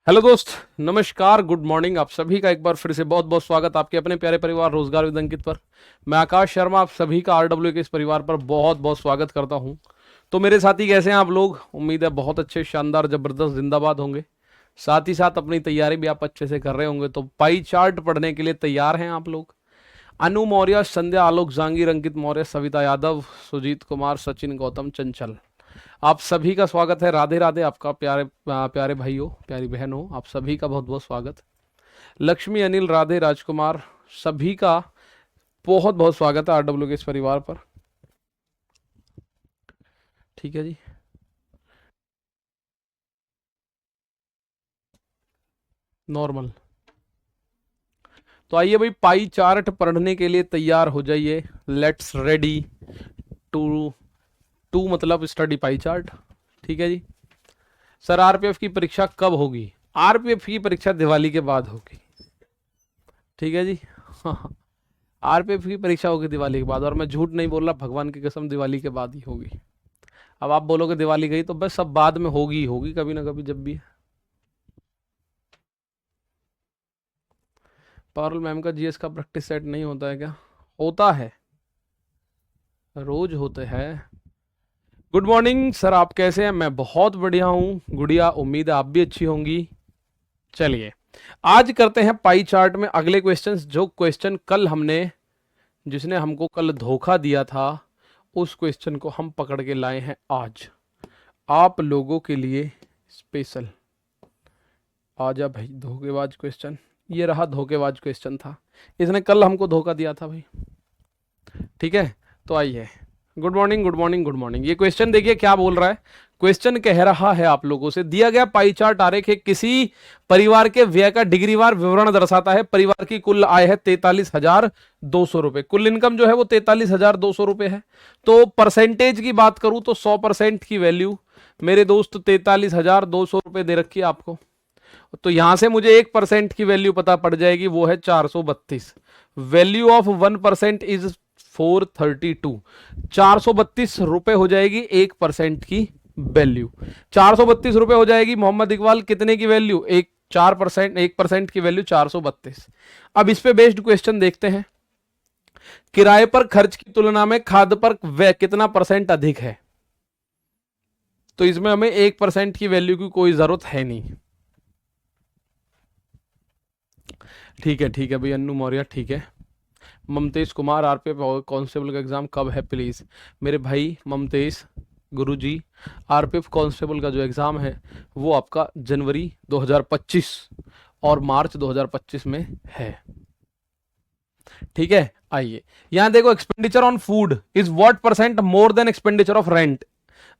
Hello दोस्त, नमस्कार, good morning. आप सभी का एक बार फिर से बहुत बहुत स्वागत आपके अपने प्यारे परिवार रोजगार विद अंकित पर। मैं आकाश शर्मा आप सभी का आरडब्ल्यू के इस परिवार पर बहुत बहुत स्वागत करता हूं। तो मेरे साथी कैसे हैं आप लोग? उम्मीद है बहुत अच्छे, शानदार, जबरदस्त, जिंदाबाद होंगे। साथ ही साथ अपनी तैयारी भी आप अच्छे से कर रहे होंगे। तो पाई चार्ट पढ़ने के लिए तैयार हैं आप लोग? अनु मौर्य, संध्या, आलोक जांगीर, अंकित मौर्य, सविता यादव, सुजीत कुमार, सचिन, गौतम, चंचल, आप सभी का स्वागत है। राधे राधे आपका, प्यारे प्यारे भाइयों, प्यारी बहनों, आप सभी का बहुत बहुत स्वागत। लक्ष्मी, अनिल, राधे, राजकुमार, सभी का बहुत बहुत स्वागत है आरडब्ल्यू के इस परिवार पर। ठीक है जी। नॉर्मल। तो आइए भाई, पाई चार्ट पढ़ने के लिए तैयार हो जाइए। लेट्स रेडी टू टू मतलब स्टडी पाई चार्ट। ठीक है जी। सर, आरपीएफ की परीक्षा कब होगी? आरपीएफ की परीक्षा दिवाली के बाद होगी। ठीक है जी। आरपीएफ की परीक्षा होगी दिवाली के बाद, और मैं झूठ नहीं बोल रहा, भगवान की कसम दिवाली के बाद ही होगी। अब आप बोलोगे दिवाली गई तो बस, सब बाद में होगी ही होगी, कभी ना कभी जब भी। पारुल मैम का जीएस का प्रैक्टिस सेट नहीं होता है क्या? होता है, रोज होते हैं। गुड मॉर्निंग सर, आप कैसे हैं? मैं बहुत बढ़िया हूँ गुड़िया, उम्मीद है आप भी अच्छी होंगी। चलिए, आज करते हैं पाई चार्ट में अगले क्वेश्चंस। जो क्वेश्चन कल हमने, जिसने हमको कल धोखा दिया था, उस क्वेश्चन को हम पकड़ के लाए हैं आज आप लोगों के लिए स्पेशल। आजा भाई, धोखेबाज क्वेश्चन। ये रहा, धोखेबाज क्वेश्चन था, इसने कल हमको धोखा दिया था भाई। ठीक है, तो आइए। Good morning, good morning, good morning. ये क्वेश्चन देखिए क्या बोल रहा है। क्वेश्चन कह रहा है आप लोगों से, दिया गया पाई चार्ट आरेख है किसी परिवार के व्यय का डिग्रीवार विवरण दर्शाता है। परिवार की कुल आय है 43,200 रुपए, कुल इनकम जो है वो 43,200 रुपए है। तो परसेंटेज की बात करूं तो 100% की वैल्यू मेरे दोस्त 43,200 रुपए दे रखी है आपको। तो यहां से मुझे 1% की वैल्यू पता पड़ जाएगी, वो है 432। Value of 1% is 432। 432 रुपए हो जाएगी 1% की वैल्यू। 432 रुपए हो जाएगी मोहम्मद इकबाल, कितने की वैल्यू? 1% की वैल्यू 432। अब इस पे बेस्ड क्वेश्चन देखते हैं। किराए पर खर्च की तुलना में खाद्य पर व्यय कितना परसेंट अधिक है? तो इसमें हमें 1% की वैल्यू की कोई जरूरत है नहीं। ठीक है भाई, अन्नू मौर्य, ठीक है। ममतेश कुमार, आरपीएफ कांस्टेबल का एग्जाम कब है प्लीज? मेरे भाई ममतेश गुरुजी, आरपीएफ कांस्टेबल का जो एग्जाम है वो आपका जनवरी 2025 और मार्च 2025 में है। ठीक है, आइए यहां देखो, expenditure on food is what percent more than expenditure of rent.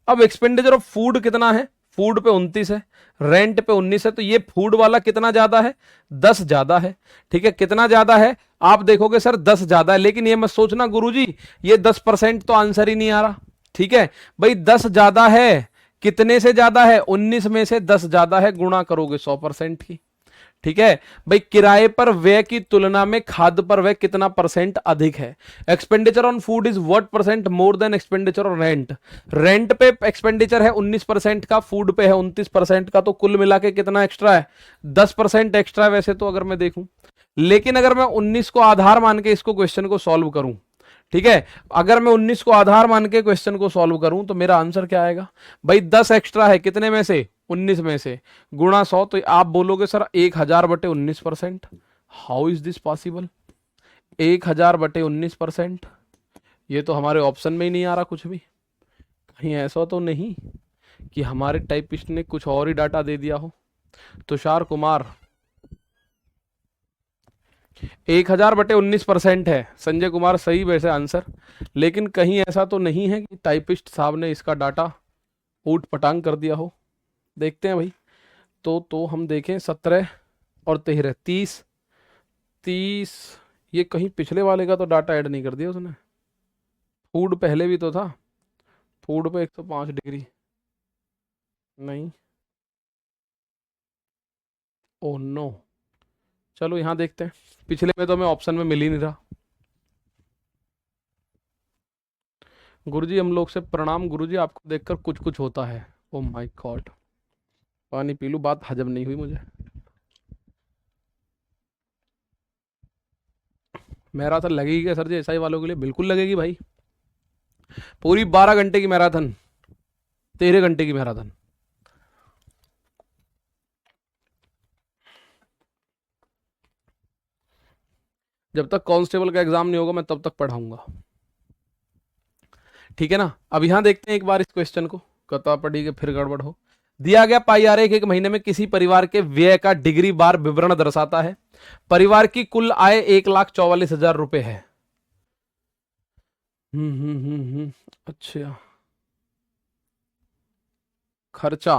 अब एक्सपेंडिचर ऑफ फूड कितना है? फूड पे 29 है, रेंट पे 19 है, तो ये फूड वाला कितना ज्यादा है? 10 ज्यादा है। ठीक है, कितना ज्यादा है? आप देखोगे सर 10 ज्यादा है, लेकिन ये मत सोचना गुरुजी ये 10% तो आंसर ही नहीं आ रहा। ठीक है भाई, 10 ज्यादा है, कितने से ज्यादा है? 19 में से 10 ज्यादा है, गुणा करोगे 100% की। ठीक है भाई, किराए पर व्यय की तुलना में खाद्य पर व्यय कितना परसेंट अधिक है? Expenditure on food is what percent more than expenditure on rent. Rent पे एक्सपेंडिचर है 19% का, फूड पे है 29% का, तो कुल मिला के कितना एक्स्ट्रा है? 10% एक्स्ट्रा है वैसे तो, अगर मैं देखूं। लेकिन अगर मैं 19 को आधार मान के इसको क्वेश्चन को सॉल्व करूं, ठीक है, अगर मैं 19 को आधार मान के क्वेश्चन को सॉल्व करूं तो मेरा आंसर क्या आएगा भाई? 10 एक्स्ट्रा है, कितने में से? 19 में से, गुणा 100। तो आप बोलोगे sir 1000/19%। How is this possible? 1000/19%, ये तो हमारे ऑप्शन में ही नहीं आ रहा कुछ भी। कहीं ऐसा तो नहीं कि हमारे टाइपिस्ट ने कुछ और ही डाटा दे दिया हो? तुषार कुमार, 1000/19% है। संजय कुमार, सही वैसे आंसर, लेकिन कहीं ऐसा तो नहीं है कि टाइपिस्ट साहब ने इसका डाटा ऊट पटांग कर दिया हो। देखते हैं भाई। तो हम देखें, 17 और 13, 30, ये कहीं पिछले वाले का तो डाटा ऐड नहीं कर दिया उसने। फूड पहले भी तो था, फूड पे 105 डिग्री। नहीं, ओ नो। चलो यहाँ देखते हैं, पिछले में तो हमें ऑप्शन में मिल ही नहीं रहा। गुरुजी हम लोग से प्रणाम गुरुजी, आपको देखकर कुछ कुछ होता है। ओ माय गॉड, पानी पी लूं, बात हजम नहीं हुई मुझे। मैराथन लगेगी क्या सर जी एसआई वालों के लिए? बिल्कुल लगेगी भाई, पूरी 12 घंटे की मैराथन, 13 घंटे की मैराथन। जब तक कांस्टेबल का एग्जाम नहीं होगा मैं तब तक पढ़ाऊंगा, ठीक है ना। अब यहां देखते हैं एक बार इस क्वेश्चन को, कता पढ़ी के फिर गड़बड़ हो। दिया गया पाई आरेख एक महीने में किसी परिवार के व्यय का डिग्री बार विवरण दर्शाता है। परिवार की कुल आय 1,44,000 रुपए है। अच्छा, खर्चा,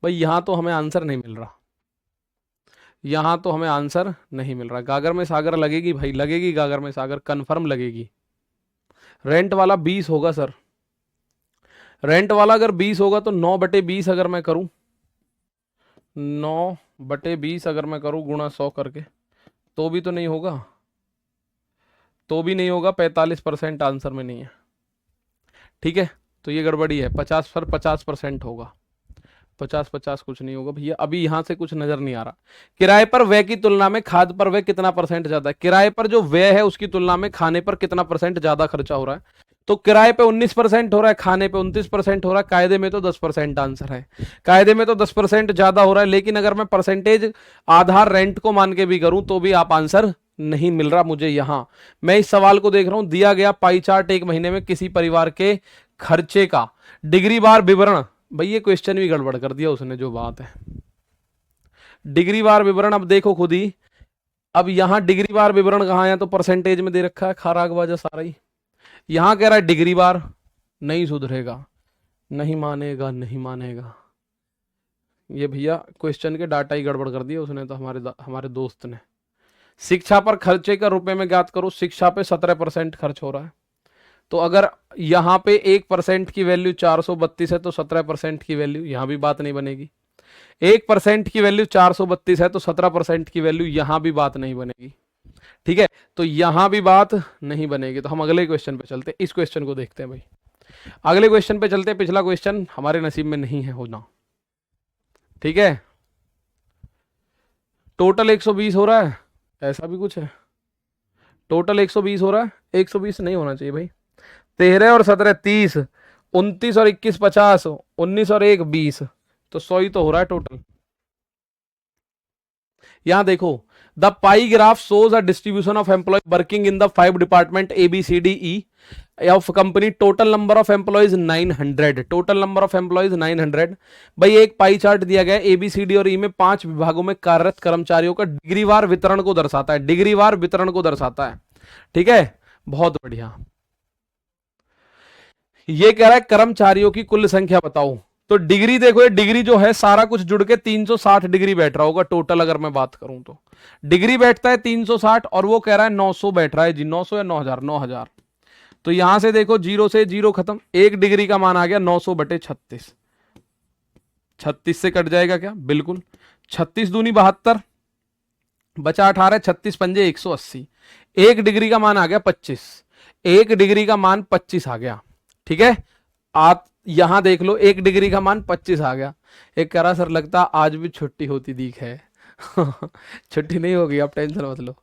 भाई यहां तो हमें आंसर नहीं मिल रहा, यहां तो हमें आंसर नहीं मिल रहा। गागर में सागर लगेगी भाई, लगेगी गागर में सागर, कंफर्म लगेगी। रेंट वाला 20 होगा सर, रेंट वाला अगर 20 होगा तो 9/20 अगर मैं करूं, 9/20 अगर मैं करूं गुणा 100 करके, तो भी तो नहीं होगा, तो भी नहीं होगा, 45% आंसर में नहीं है, ठीक है। तो ये गड़बड़ी है, 50% होगा, 50-50 कुछ नहीं होगा भैया। अभी यहां से कुछ नजर नहीं आ रहा। किराए पर व्यय की तुलना में खाद्य पर व्यय कितना परसेंट ज्यादा है? किराए पर जो व्यय है उसकी तुलना में खाने पर कितना परसेंट ज्यादा खर्चा हो रहा है? तो किराए पे 19% हो रहा है, खाने पे 29% हो रहा है, कायदे में तो 10% आंसर है, कायदे में तो 10% ज्यादा हो रहा है। लेकिन अगर मैं परसेंटेज आधार रेंट को मान के भी करूं तो भी आप आंसर नहीं मिल रहा मुझे। यहां मैं इस सवाल को देख रहा हूं, दिया गया पाई चार्ट एक महीने में किसी परिवार के खर्चे का डिग्री बार विवरण, भाई ये क्वेश्चन भी गड़बड़ कर दिया उसने, जो बात है डिग्री बार विवरण। अब देखो खुद ही, अब यहां डिग्री बार विवरण कहां है? तो परसेंटेज में दे रखा है, खाराग बाजा सारा ही। यहां कह रहा है डिग्री बार, नहीं सुधरेगा, नहीं मानेगा, नहीं मानेगा। ये भैया क्वेश्चन के डाटा ही गड़बड़ कर दिए उसने तो, हमारे दोस्त ने। शिक्षा पर खर्चे का रुपए में ज्ञात करो, शिक्षा पे 17% खर्च हो रहा है। तो अगर यहां पे 1% की वैल्यू 432 है तो 17% की वैल्यू, यहां भी बात नहीं बनेगी। 1% की वैल्यू 432 है तो 17% की वैल्यू, यहां भी बात नहीं बनेगी, ठीक है। तो यहां भी बात नहीं बनेगी। तो हम अगले क्वेश्चन पे चलते हैं, इस क्वेश्चन को देखते हैं भाई, अगले क्वेश्चन पे चलते हैं। पिछला क्वेश्चन हमारे नसीब में नहीं है होना, ठीक है। टोटल 120 हो रहा है, ऐसा भी कुछ है, टोटल 120 हो रहा है, 120 नहीं होना चाहिए भाई। 13 और 17 30, 29 और 21 50, 19 और 1 20, तो 100 ही तो हो रहा है टोटल। यहां देखो, the pie graph shows a distribution of employ working in the 5 department A B C D E of company. Total number of employees 900, total number of employees 900। भाई एक पाई चार्ट दिया गया, ए बी सी डी और ई में 5 विभागों में कार्यरत कर्मचारियों का डिग्रीवार वितरण को दर्शाता है, डिग्रीवार वितरण को दर्शाता है, ठीक है। बहुत बढ़िया। ये कह रहा है कर्मचारियों की कुल संख्या बताओ। तो डिग्री देखो, ये डिग्री जो है सारा कुछ जुड़ के 360 डिग्री बैठ रहा होगा टोटल, अगर मैं बात करूं तो डिग्री बैठता है 360, और वो कह रहा है 900 बैठ रहा है जी, 900 या 9,000, 9,000। तो यहां से देखो, जीरो से जीरो खत्म, 1 डिग्री का मान आ गया 900/36, 36 से कट जाएगा क्या? बिल्कुल। 36 दूनी 72, बचा 18, 36 पंजे 180, 1 डिग्री का मान आ गया 25, 1 डिग्री का मान 25 आ गया, ठीक है। आप यहां देख लो, 1 डिग्री का मान 25 आ गया। एक कह रहा सर लगता आज भी छुट्टी होती दिख है। छुट्टी नहीं होगी, आप टेंशन मत लो,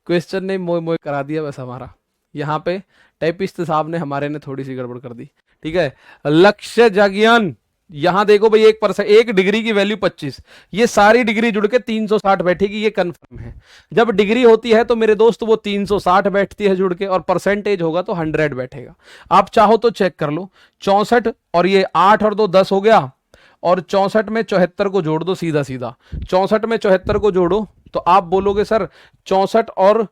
क्वेश्चन ने मोए मोए करा दिया बस हमारा। यहाँ पे टाइपिस्ट साहब ने हमारे ने थोड़ी सी गड़बड़ कर दी, ठीक है। लक्ष्य जगियन, यहां देखो भाई, 1 डिग्री की वैल्यू 25, ये सारी डिग्री जुड़ के 360 बैठेगी, ये कंफर्म है। जब डिग्री होती है तो मेरे दोस्त वो 360 बैठती है जुड़ के, और परसेंटेज होगा तो 100 बैठेगा। आप चाहो तो चेक कर लो, 64 और ये 8 और 2 10 हो गया, और 64 में 74 को जोड़ दो सीधा सीधा, 64 में 74 को जोड़ो तो आप बोलोगे सर 64 और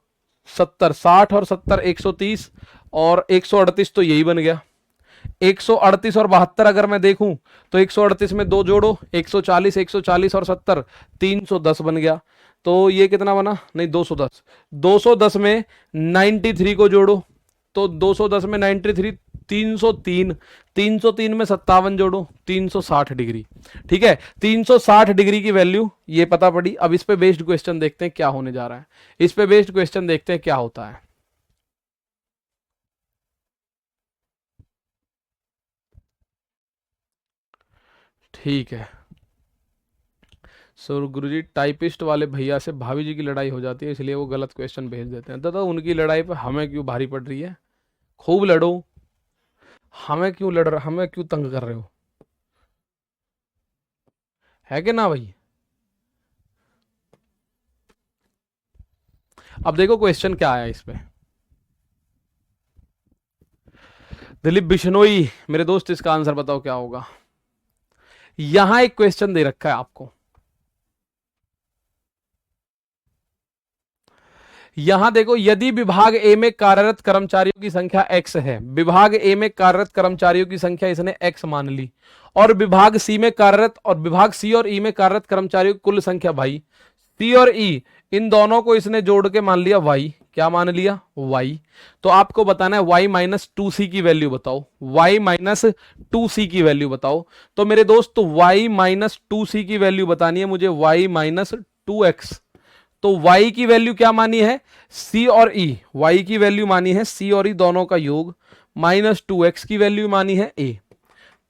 70, 60 और 70 130, और 138 तो यही बन गया। 138 और 72 अगर मैं देखूं तो 138 में 2 जोड़ो, 140, 140 और 70 310 बन गया। तो ये कितना बना? नहीं 210, 210 में 93 को जोड़ो, तो 210 में 93 303, 303 में 57 जोड़ो, 360 डिग्री, ठीक है। 360 डिग्री की वैल्यू ये पता पड़ी। अब इस पे बेस्ड क्वेश्चन देखते हैं क्या होने जा रहा है, इस पे बेस्ड क्वेश्चन देखते हैं क्या होता है। ठीक है, सो गुरुजी टाइपिस्ट वाले भैया से भाभी जी की लड़ाई हो जाती है, इसलिए वो गलत क्वेश्चन भेज देते हैं। दादा उनकी लड़ाई पर हमें क्यों भारी पड़ रही है? खूब लड़ो, हमें क्यों तंग कर रहे हो, है कि ना भाई? अब देखो क्वेश्चन क्या आया इस पे। दिलीप बिश्नोई, मेरे दोस्त इसका आंसर बताओ क्या होगा। यहां एक क्वेश्चन दे रखा है आपको, यहां देखो, यदि विभाग ए में कार्यरत कर्मचारियों की संख्या x है, विभाग ए में कार्यरत कर्मचारियों की संख्या इसने x मान ली, और विभाग सी में कार्यरत, और विभाग सी और ई में कार्यरत कर्मचारियों की कुल संख्या भाई सी और ई, इन दोनों को इसने जोड़ के मान लिया y। क्या मान लिया? y। तो आपको बताना है y माइनस टू सी की वैल्यू बताओ, y माइनस टू सी की वैल्यू बताओ। तो मेरे दोस्त y माइनस टू सी की वैल्यू बतानी है मुझे, y माइनस टू एक्स। तो y की वैल्यू क्या मानी है? c और e, y की वैल्यू मानी है c और e दोनों का योग, माइनस टू एक्स की वैल्यू मानी है a।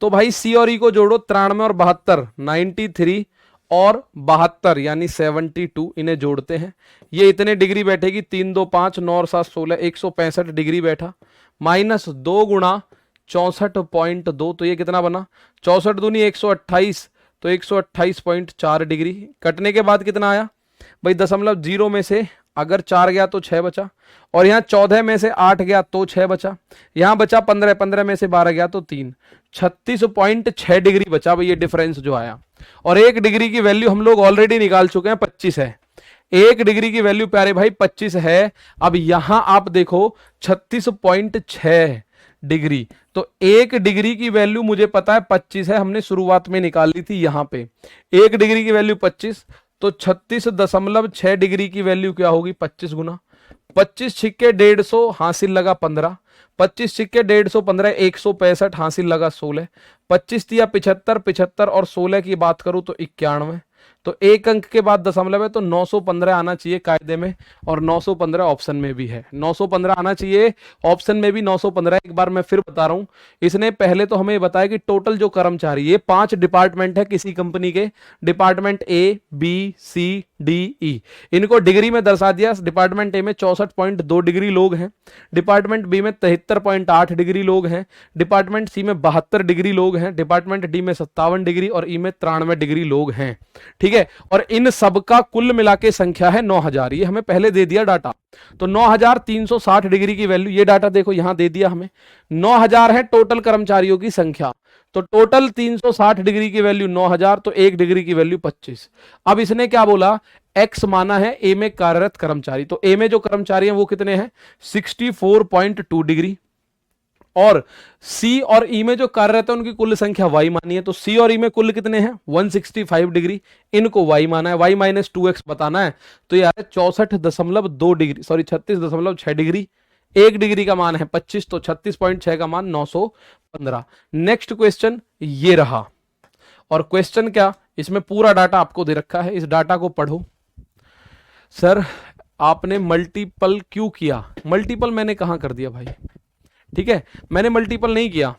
तो भाई c और e को जोड़ो, 93 और 72, 93 और 72 यानी 72, इन्हें जोड़ते हैं, ये इतने डिग्री बैठेगी, 3 2 5 9 और 7 16, 165 डिग्री बैठा, माइनस 2 गुणा 64.2, तो ये कितना बना? 64 दूनी 128, तो 128.4 डिग्री। कटने के बाद कितना आया भाई? 0.0 में से अगर 4 गया तो 6 बचा, और यहाँ 14 में से 8 गया तो 6 बचा, यहाँ बचा 15, 15 में से 12 गया तो 3, 36.6 डिग्री बचा भाई, ये डिफरेंस जो आया। और 1 डिग्री की वैल्यू हम लोग ऑलरेडी निकाल चुके हैं, 25 है। 1 डिग्री की वैल्यू प्यारे भाई 25 है। अब यहां आप देखो 36.6 डिग्री, तो 1 डिग्री की वैल्यू मुझे पता है 25 है, हमने शुरुआत में निकाल ली थी यहां पे। 1 डिग्री की वैल्यू 25, तो 36.6 डिग्री की वैल्यू क्या होगी? 25 गुना 25 छिक्के 150, हासिल लगा 15, 25 छिक्के 150 15, 165, हासिल लगा 16, 25 दिया 75, 75 और 16 की बात करूं तो 91, तो एक अंक के बाद दशमलव है, तो 915 आना चाहिए कायदे में, और 915 ऑप्शन में भी है, 915 आना चाहिए ऑप्शन में भी 915। एक बार मैं फिर बता रहा हूं, इसने पहले तो हमें बताया कि टोटल जो कर्मचारी, ये 5 डिपार्टमेंट है किसी कंपनी के, department A B C D E, इनको डिग्री में दर्शा दिया। डिपार्टमेंट ए में 64.2 डिग्री लोग हैं, डिपार्टमेंट बी में 73.8 डिग्री लोग हैं, डिपार्टमेंट सी में 72 डिग्री लोग हैं, डिपार्टमेंट डी में 57 डिग्री और ई में 93 डिग्री लोग हैं। ठीक है, और इन सब का कुल मिला के संख्या है 9000, ये हमें पहले दे दिया डाटा। तो 9360 डिग्री की वैल्यू, ये डाटा देखो यहां दे दिया हमें, 9000 है टोटल कर्मचारियों की संख्या, तो टोटल 360 डिग्री की वैल्यू 9000, तो 1 डिग्री की वैल्यू 25। अब इसने क्या बोला? एक्स माना है ए में कार्यरत कर्मचारी, तो ए में जो कर्मचारी हैं वो कितने हैं? 64.2 डिग्री, और सी और ई में जो कार्यरत है उनकी कुल संख्या वाई मानी है, तो सी और ई में कुल कितने हैं? 165 डिग्री, इनको वाई माना है, वाई माइनस 2x बताना है, तो यह है 64.2 डिग्री, सॉरी 36.6 डिग्री। 1 डिग्री का मान है 25, तो 36.6 का मान 915। नेक्स्ट क्वेश्चन ये रहा, और क्वेश्चन क्या, इसमें पूरा डाटा आपको दे रखा है, इस डाटा को पढ़ो। सर आपने मल्टीपल क्यों किया? मल्टीपल मैंने कहां कर दिया भाई? ठीक है, मैंने मल्टीपल नहीं किया।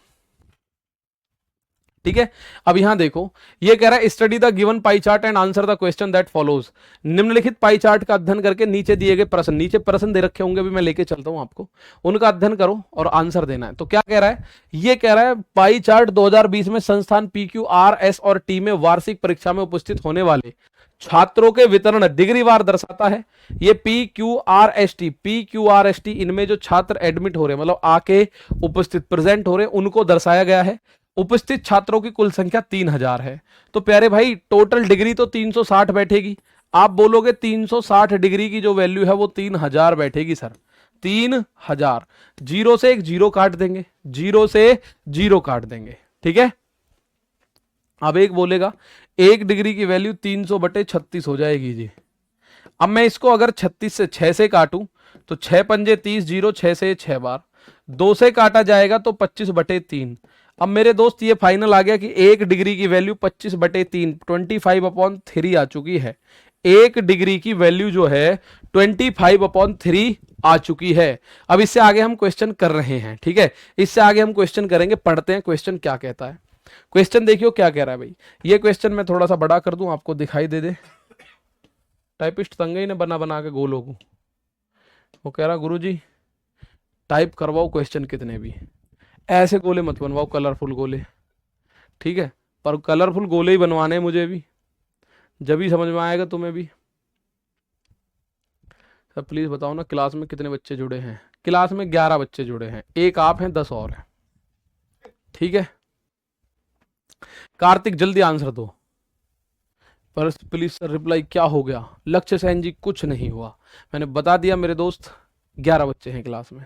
ठीक है, अब यहां देखो, ये कह रहा है study the given pie chart and answer the question that follows. निम्नलिखित पाई चार्ट का अध्ययन करके नीचे दिए गए प्रश्न, नीचे प्रश्न दे रखे होंगे, भी मैं लेके चलता हूं आपको, उनका अध्ययन करो और आंसर देना है। तो क्या कह रहा है? ये कह रहा है पाई चार्ट 2020 में संस्थान PQRS और T में वार्षिक परीक्षा में उपस्थित होने वाले छात्रों के वितरण डिग्रीवार दर्शाता है। ये PQRST इनमें जो छात्र एडमिट हो रहे हैं, मतलब आके उपस्थित प्रेजेंट हो रहे हैं, उनको दर्शाया गया है। उपस्थित छात्रों की कुल संख्या 3000 है। तो प्यारे भाई टोटल डिग्री तो 360 बैठेगी, आप बोलोगे 360 डिग्री की जो वैल्यू है वो 3000 बैठेगी सर, 3000। जीरो से एक जीरो काट देंगे, जीरो से जीरो काट देंगे, ठीक है। अब एक बोलेगा 1 डिग्री की वैल्यू 300/36 हो जाएगी जी। अब मैं इसको अगर 36 से 6 से काटूं तो 6 पंजे 30, 0 6 से 6 बार, 2 से काटा जाएगा तो 25/3। अब मेरे दोस्त ये फाइनल आ गया कि 1 डिग्री की वैल्यू 25/3 25/3 आ चुकी है। 1 डिग्री की वैल्यू जो है 25/3 आ चुकी है। अब इससे आगे हम क्वेश्चन कर रहे हैं, ठीक है, इससे आगे हम क्वेश्चन करेंगे, पढ़ते हैं क्वेश्चन क्या कहता है। क्वेश्चन देखियो क्या कह रहा है भाई। ये क्वेश्चन मैं थोड़ा सा बड़ा कर दूं, आपको दिखाई दे दे। टाइपिस्ट तंग ही ने बना बना के गोलों को। वो कह रहा गुरुजी टाइप करवाओ क्वेश्चन कितने भी, ऐसे गोले मत बनवाओ, कलरफुल गोले, ठीक है। पर कलरफुल गोले ही बनवाने हैं मुझे भी, जब ही समझ में आएगा तुम्हें भी। सब प्लीज बताओ ना, क्लास में कितने बच्चे जुड़े हैं? क्लास में 11 बच्चे जुड़े हैं, एक आप हैं, 10 और हैं, ठीक है। कार्तिक जल्दी आंसर दो। पर प्लीज सर रिप्लाई क्या हो गया? लक्ष्य सेन जी कुछ नहीं हुआ, मैंने बता दिया मेरे दोस्त, 11 बच्चे हैं क्लास में,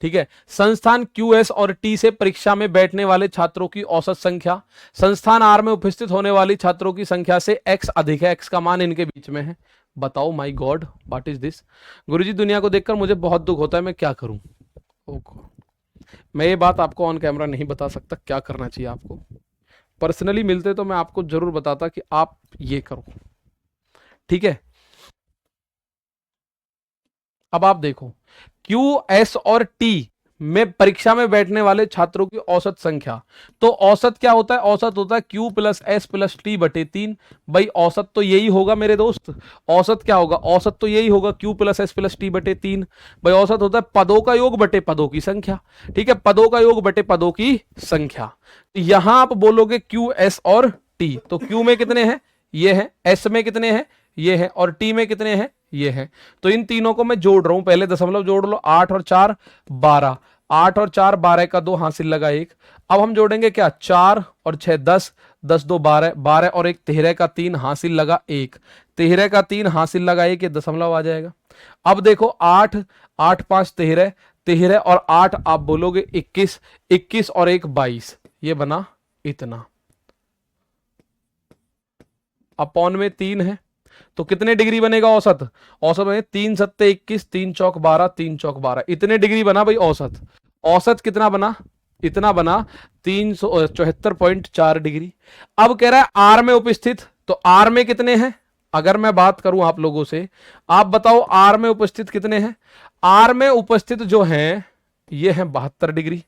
ठीक है। संस्थान QS और T से परीक्षा में बैठने वाले छात्रों की औसत संख्या संस्थान R में उपस्थित होने वाली छात्रों की संख्या से X अधिक है, X का मान इनके बीच में है। बताओ my god what is this. गुरुजी दुनिया को देखकर मुझे बहुत दुख होता है, मैं क्या करूं? मैं ये बात आपको ऑन कैमरा नहीं बता सकता क्या करना चाहिए आपको। पर्सनली मिलते तो मैं आपको जरूर बताता कि आप ये करो, ठीक है। अब आप देखो QS और T में परीक्षा में बैठने वाले छात्रों की औसत संख्या, तो औसत क्या होता है? औसत होता है Q plus S plus T बटे 3। भाई औसत तो यही होगा मेरे दोस्त, औसत क्या होगा? औसत तो यही होगा Q plus S plus T बटे 3। भाई औसत होता है पदों का योग बटे पदों की संख्या, ठीक है, पदों का योग बटे पदों की संख्या। यहां आप बोलोगे QS और T, तो Q में कितने हैं? ये है। S में कितने हैं? ये है। और T में कितने हैं? ये है। तो इन तीनों को मैं जोड़ रहा हूं, पहले दशमलव जोड़ लो, 8 और 4 12, 8 और 4 12 का 2 हासिल लगा 1। अब हम जोड़ेंगे क्या? 4 और 6 10, 10 2 12, 12 और 1 13 का 3 हासिल लगा 1, 13 का 3 हासिल लगा 1, ये दशमलव आ जाएगा। अब देखो 8 8 5 13, 13 और 8 आप बोलोगे 21, 21 और 1 22, ये बना इतना। अपॉन में 3 है, तो कितने डिग्री बनेगा औसत? औसत बने 3 सत्ते 21, 3 चौक 12, 3 चौक 12, इतने डिग्री बना भाई औसत। औसत कितना बना? इतना बना, 374.4 डिग्री। अब कह रहा है आर में उपस्थित, तो आर में कितने हैं? अगर मैं बात करूं आप लोगों से, आप बताओ आर में उपस्थित कितने हैं? आर में उपस्थित जो हैं ये है 72 डिग्री।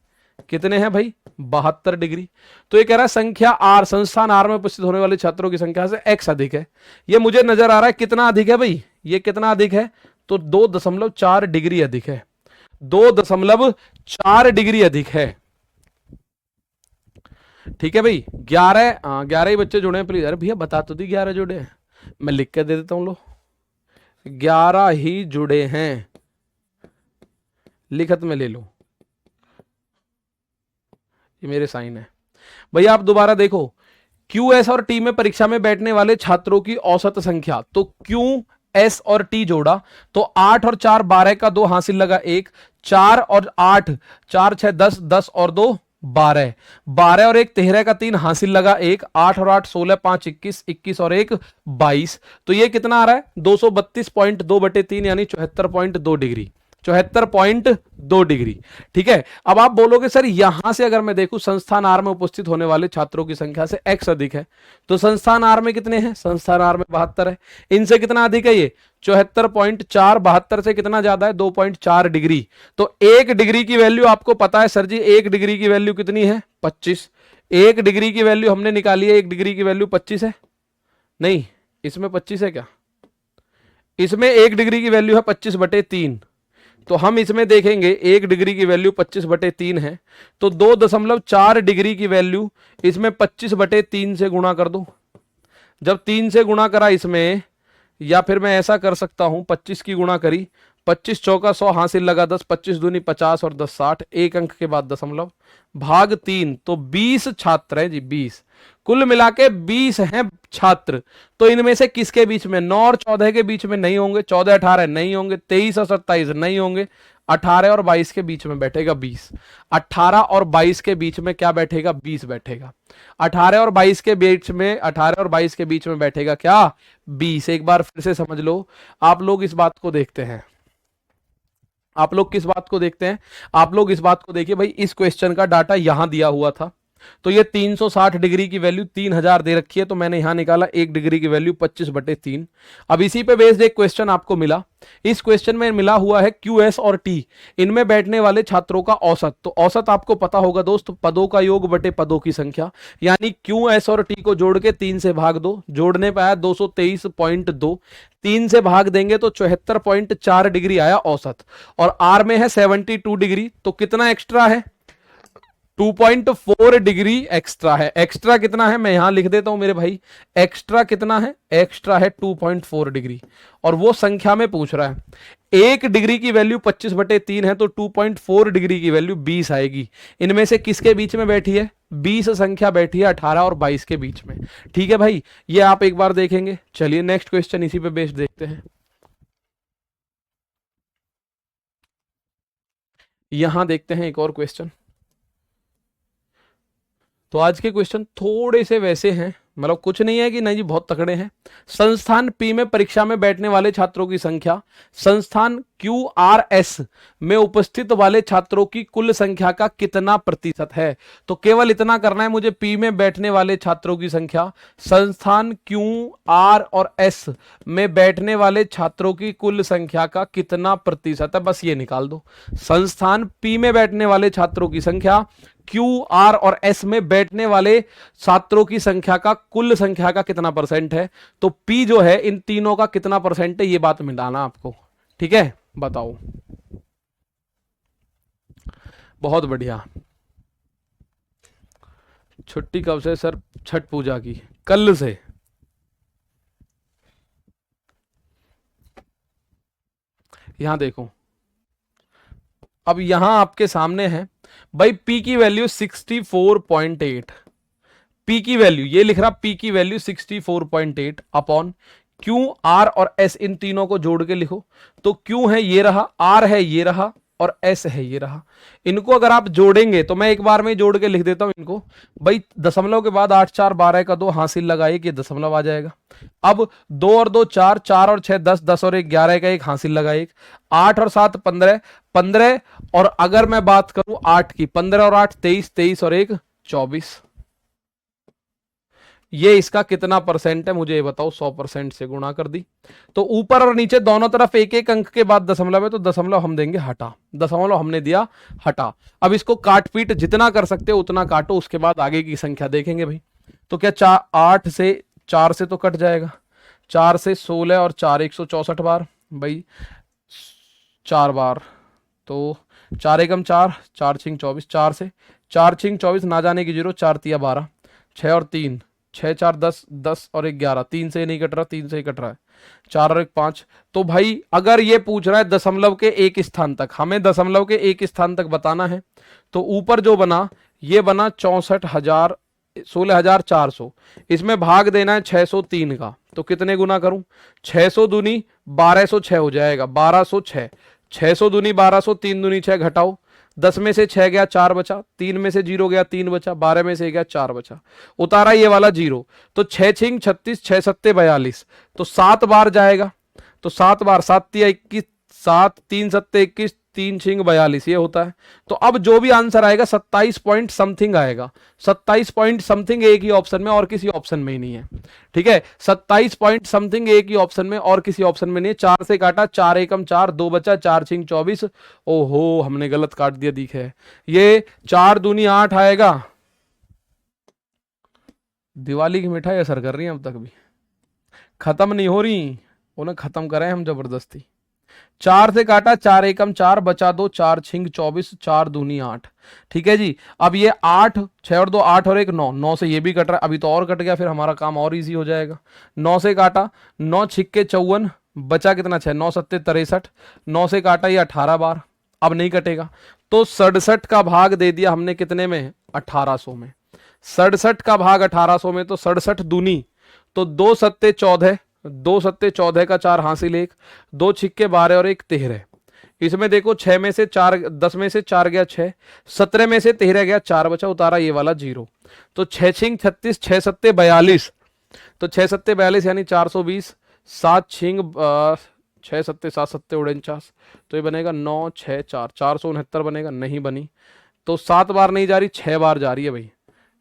कितने हैं भाई? 72 डिग्री। तो ये कह रहा है संख्या आर, संस्थान आर में उपस्थित होने वाले छात्रों की संख्या से X अधिक है। ये मुझे नजर आ रहा है कितना अधिक है भाई? ये कितना अधिक है? तो 2.4 डिग्री अधिक है, 2.4 डिग्री अधिक है, ठीक है भाई। 11 ही बच्चे जुड़े हैं प्लीज। अरे भैया बता तो दी 11 जुड़े हैं, मैं लिख के दे देता हूं, लो 11 ही जुड़े हैं, लिखत में ले लो, ये मेरे साइन है। भैया आप दोबारा देखो, QS और T में परीक्षा में बैठने वाले छात्रों की औसत संख्या, तो QS और T जोड़ा तो 8 और 4 12 का 2 हासिल लगा 1, 4 और 8 4 6 10, 10 और 2 12, 12 और 1 13 का 3 हासिल लगा 1, 8 और 8 16 5 21, 21 और 1 22। तो ये कितना आ रहा है? 232.2 बटे 3 यानी 74.2 डिग्री, 74.2 डिग्री, ठीक है। अब आप बोलोगे सर यहां से अगर मैं देखूं संस्थान आर में उपस्थित होने वाले छात्रों की संख्या से X अधिक है, तो संस्थान आर में कितने हैं? संस्थान आर में 72 है, इनसे कितना अधिक है? ये 74.4, 72 से कितना ज्यादा है? 2.4 डिग्री। तो 1 डिग्री की वैल्यू आपको पता है सर जी, 1 डिग्री की वैल्यू कितनी है? 25। 1 डिग्री की वैल्यू हमने निकाली है, 1 डिग्री की वैल्यू 25 है। नहीं, इसमें 25 है क्या? इसमें 1 डिग्री की वैल्यू है 25 बटे 3, तो हम इसमें देखेंगे 1 डिग्री की वैल्यू 25 बटे 3 है, तो 2.4 डिग्री की वैल्यू इसमें 25 बटे 3 से गुणा कर दो। जब 3 से गुणा करा इसमें, या फिर मैं ऐसा कर सकता हूं 25 की गुणा करी, 25 चौका 100 हासिल लगा 10, 25 दूनी 50 और 10 60, एक अंक के बाद दशमलव, भाग 3, तो 20 छात्र हैं जी, 20 कुल मिला के 20 हैं छात्र। तो इनमें से किसके बीच में? 9 और 14 के बीच में नहीं होंगे, 14 18 नहीं होंगे, 23 और 27 नहीं होंगे, 18 और 22 के बीच में बैठेगा 20, 18 और 22 के बीच में क्या बैठेगा? 20 बैठेगा। 18 और 22 के बीच में, 18 और 22 के बीच में बैठेगा क्या? 20। एक बार फिर से समझ लो, आप लोग इस बात को देखते हैं, आप लोग किस बात को देखते हैं? आप लोग इस बात को देखिए भाई, इस क्वेश्चन का डाटा यहां दिया हुआ था, तो ये 360 डिग्री की वैल्यू 3000 दे रखी है, तो मैंने यहां निकाला 1 डिग्री की वैल्यू 25/3। अब इसी पे बेस्ड एक क्वेश्चन आपको मिला। इस क्वेश्चन में मिला हुआ है QS और T, इनमें बैठने वाले छात्रों का औसत। तो औसत आपको पता होगा दोस्त, पदों का योग बटे पदों की संख्या, यानी QS और T को जोड़ के 3 से भाग दो, जोड़ने पे आया 223.2, 3 से भाग देंगे तो 74.4 डिग्री आया औसत, और R में है 72 डिग्री, तो कितना एक्स्ट्रा है? 2.4 डिग्री एक्स्ट्रा है। एक्स्ट्रा कितना है मैं यहां लिख देता हूं मेरे भाई, एक्स्ट्रा कितना है? एक्स्ट्रा है 2.4 डिग्री, और वो संख्या में पूछ रहा है। 1 डिग्री की वैल्यू 25/3 है, तो 2.4 डिग्री की वैल्यू 20 आएगी। इनमें से किसके बीच में बैठी है? 20 संख्या बैठी है 18 और 22 के बीच में। ठीक है भाई, ये आप एक बार देखेंगे। चलिए नेक्स्ट क्वेश्चन इसी पे बेस्ड देखते हैं। यहां देखते हैं एक और क्वेश्चन। तो आज के क्वेश्चन थोड़े से वैसे हैं, मतलब कुछ नहीं है कि नहीं जी बहुत तकड़े हैं। संस्थान P में परीक्षा में बैठने वाले छात्रों की संख्या संस्थान QRS में उपस्थित वाले छात्रों की कुल संख्या का कितना प्रतिशत है? तो केवल इतना करना है मुझे, P में बैठने वाले छात्रों की संख्या संस्थान QR और S में बैठने वाले छात्रों की कुल संख्या का कितना प्रतिशत है, बस ये निकाल दो। संस्थान P में बैठने वाले छात्रों की संख्या Q, R और S में बैठने वाले छात्रों की संख्या का कुल संख्या का कितना परसेंट है? तो P जो है इन तीनों का कितना परसेंट है, ये बात मिटाना आपको। ठीक है, बताओ। बहुत बढ़िया। छुट्टी कब से सर? छठ पूजा की, कल से। यहां देखो, अब यहां आपके सामने है भाई, P की वैल्यू 64.8, P की वैल्यू ये लिख रहा, P की वैल्यू 64.8 अपॉन Q, R और S, इन तीनों को जोड़ के लिखो। तो Q है ये रहा, R है ये रहा, और S है ये रहा। इनको अगर आप जोड़ेंगे तो मैं एक बार में जोड़ के लिख देता हूं इनको भाई। दशमलव के बाद 8 4 12 का 2 हासिल लगाइए कि दशमलव आ जाएगा। अब 2 और 2 4, 4 और 6 10, 10 और 1 11 का 1 हासिल लगाइए, 8 और 7 15, 15, और अगर मैं बात करूं 8 की, 15 और 8 23, 23 और 1 24। ये इसका कितना परसेंट है मुझे ये बताओ। 100% से गुणा कर दी, तो ऊपर और नीचे दोनों तरफ एक एक अंक के बाद दशमलव है, तो दशमलव हम देंगे हटा, दशमलव हमने दिया हटा। अब इसको काट पीट जितना कर सकते हो उतना काटो, उसके बाद आगे की संख्या देखेंगे भाई। तो क्या 8 से 4 से तो कट जाएगा, 4 से 16 और 4 164 बार भाई, 4 बार, तो 4 एकम 4, 4 छिंग 24, 4 से 4 छिंग 24 ना जाने की 0, 4 तिया 12, 6 और 3 6 4 10, 10 और 1 11, 3 से नहीं कट रहा, 3 से ही कट रहा है, 4 और 1 5। तो भाई अगर ये पूछ रहा है दशमलव के एक स्थान तक, हमें दशमलव के एक स्थान तक बताना है, तो ऊपर जो बना ये बना 64,000, 16,400, इसमें भाग देना है 603 का, तो कितने गुना करूं? 600 दूनी 1206 हो जाएगा, 1206, 600 दूनी 1200, 3 दूनी 6, घटाओ, 10 में से 6 गया 4 बचा, 3 में से 0 गया 3 बचा, 12 में से गया 4 बचा, उतारा ये वाला 0, तो 6 छिंग 36, 6 सत्ते 42, तो 7 बार जाएगा, तो 7 बार, 7 तिया 21, 7 3 सत्ते 21, 3 छिंग 42, ये होता है। तो अब जो भी आंसर आएगा 27 पॉइंट समथिंग आएगा, 27 पॉइंट समथिंग एक ही ऑप्शन में और किसी ऑप्शन में ही नहीं है। ठीक है, 27 पॉइंट समथिंग एक ही ऑप्शन में और किसी ऑप्शन में नहीं है। 4 से काटा, 4 एकम 4, 2 बचा, 4 छिंग 24, ओहो हमने गलत काट दिया, दिखे ये 4 दूनी 8 आएगा। दिवाली की मिठाई असर कर रही है अब तक भी, खत्म नहीं हो रही, उन्हें खत्म करें हम जबरदस्ती। 4 से काटा, 4 एकम 4, बचा 2, 4 छिंग 24, 4 दूनी 8। ठीक है जी, अब ये 8, 6 और 2 8 और 1 9, 9 से ये भी कट रहा है, अभी तो और कट गया, फिर हमारा काम और इजी हो जाएगा। 9 से काटा, 9 छिक्के 54, बचा कितना 6, 9 सत्ते 63, 9 से काटा ये 18 बार, अब नहीं कटेगा, तो 67 का भाग दे दिया हमने कितने में? 1800 में। 67 का भाग 1800 में, तो 67 दूनी, तो 2 सत्ते 14, 2 सत्ते 14 का 4 हासिल 1, 2 छिक्के 12 और 1 13। इसमें देखो 6 में से 4, 10 में से 4 गया 6, 17 में से 13 गया 4 बचा, उतारा ये वाला 0, तो 6 छिंग 36, 6 सत्ते 42, तो 6 सत्ते 42 यानी 420, 7 छिंग 6 सत्ते 7 सत्ते 49, तो ये बनेगा 9 6 4, 469 बनेगा, नहीं बनी, तो 7 बार नहीं जा रही, 6 बार जा रही है भाई,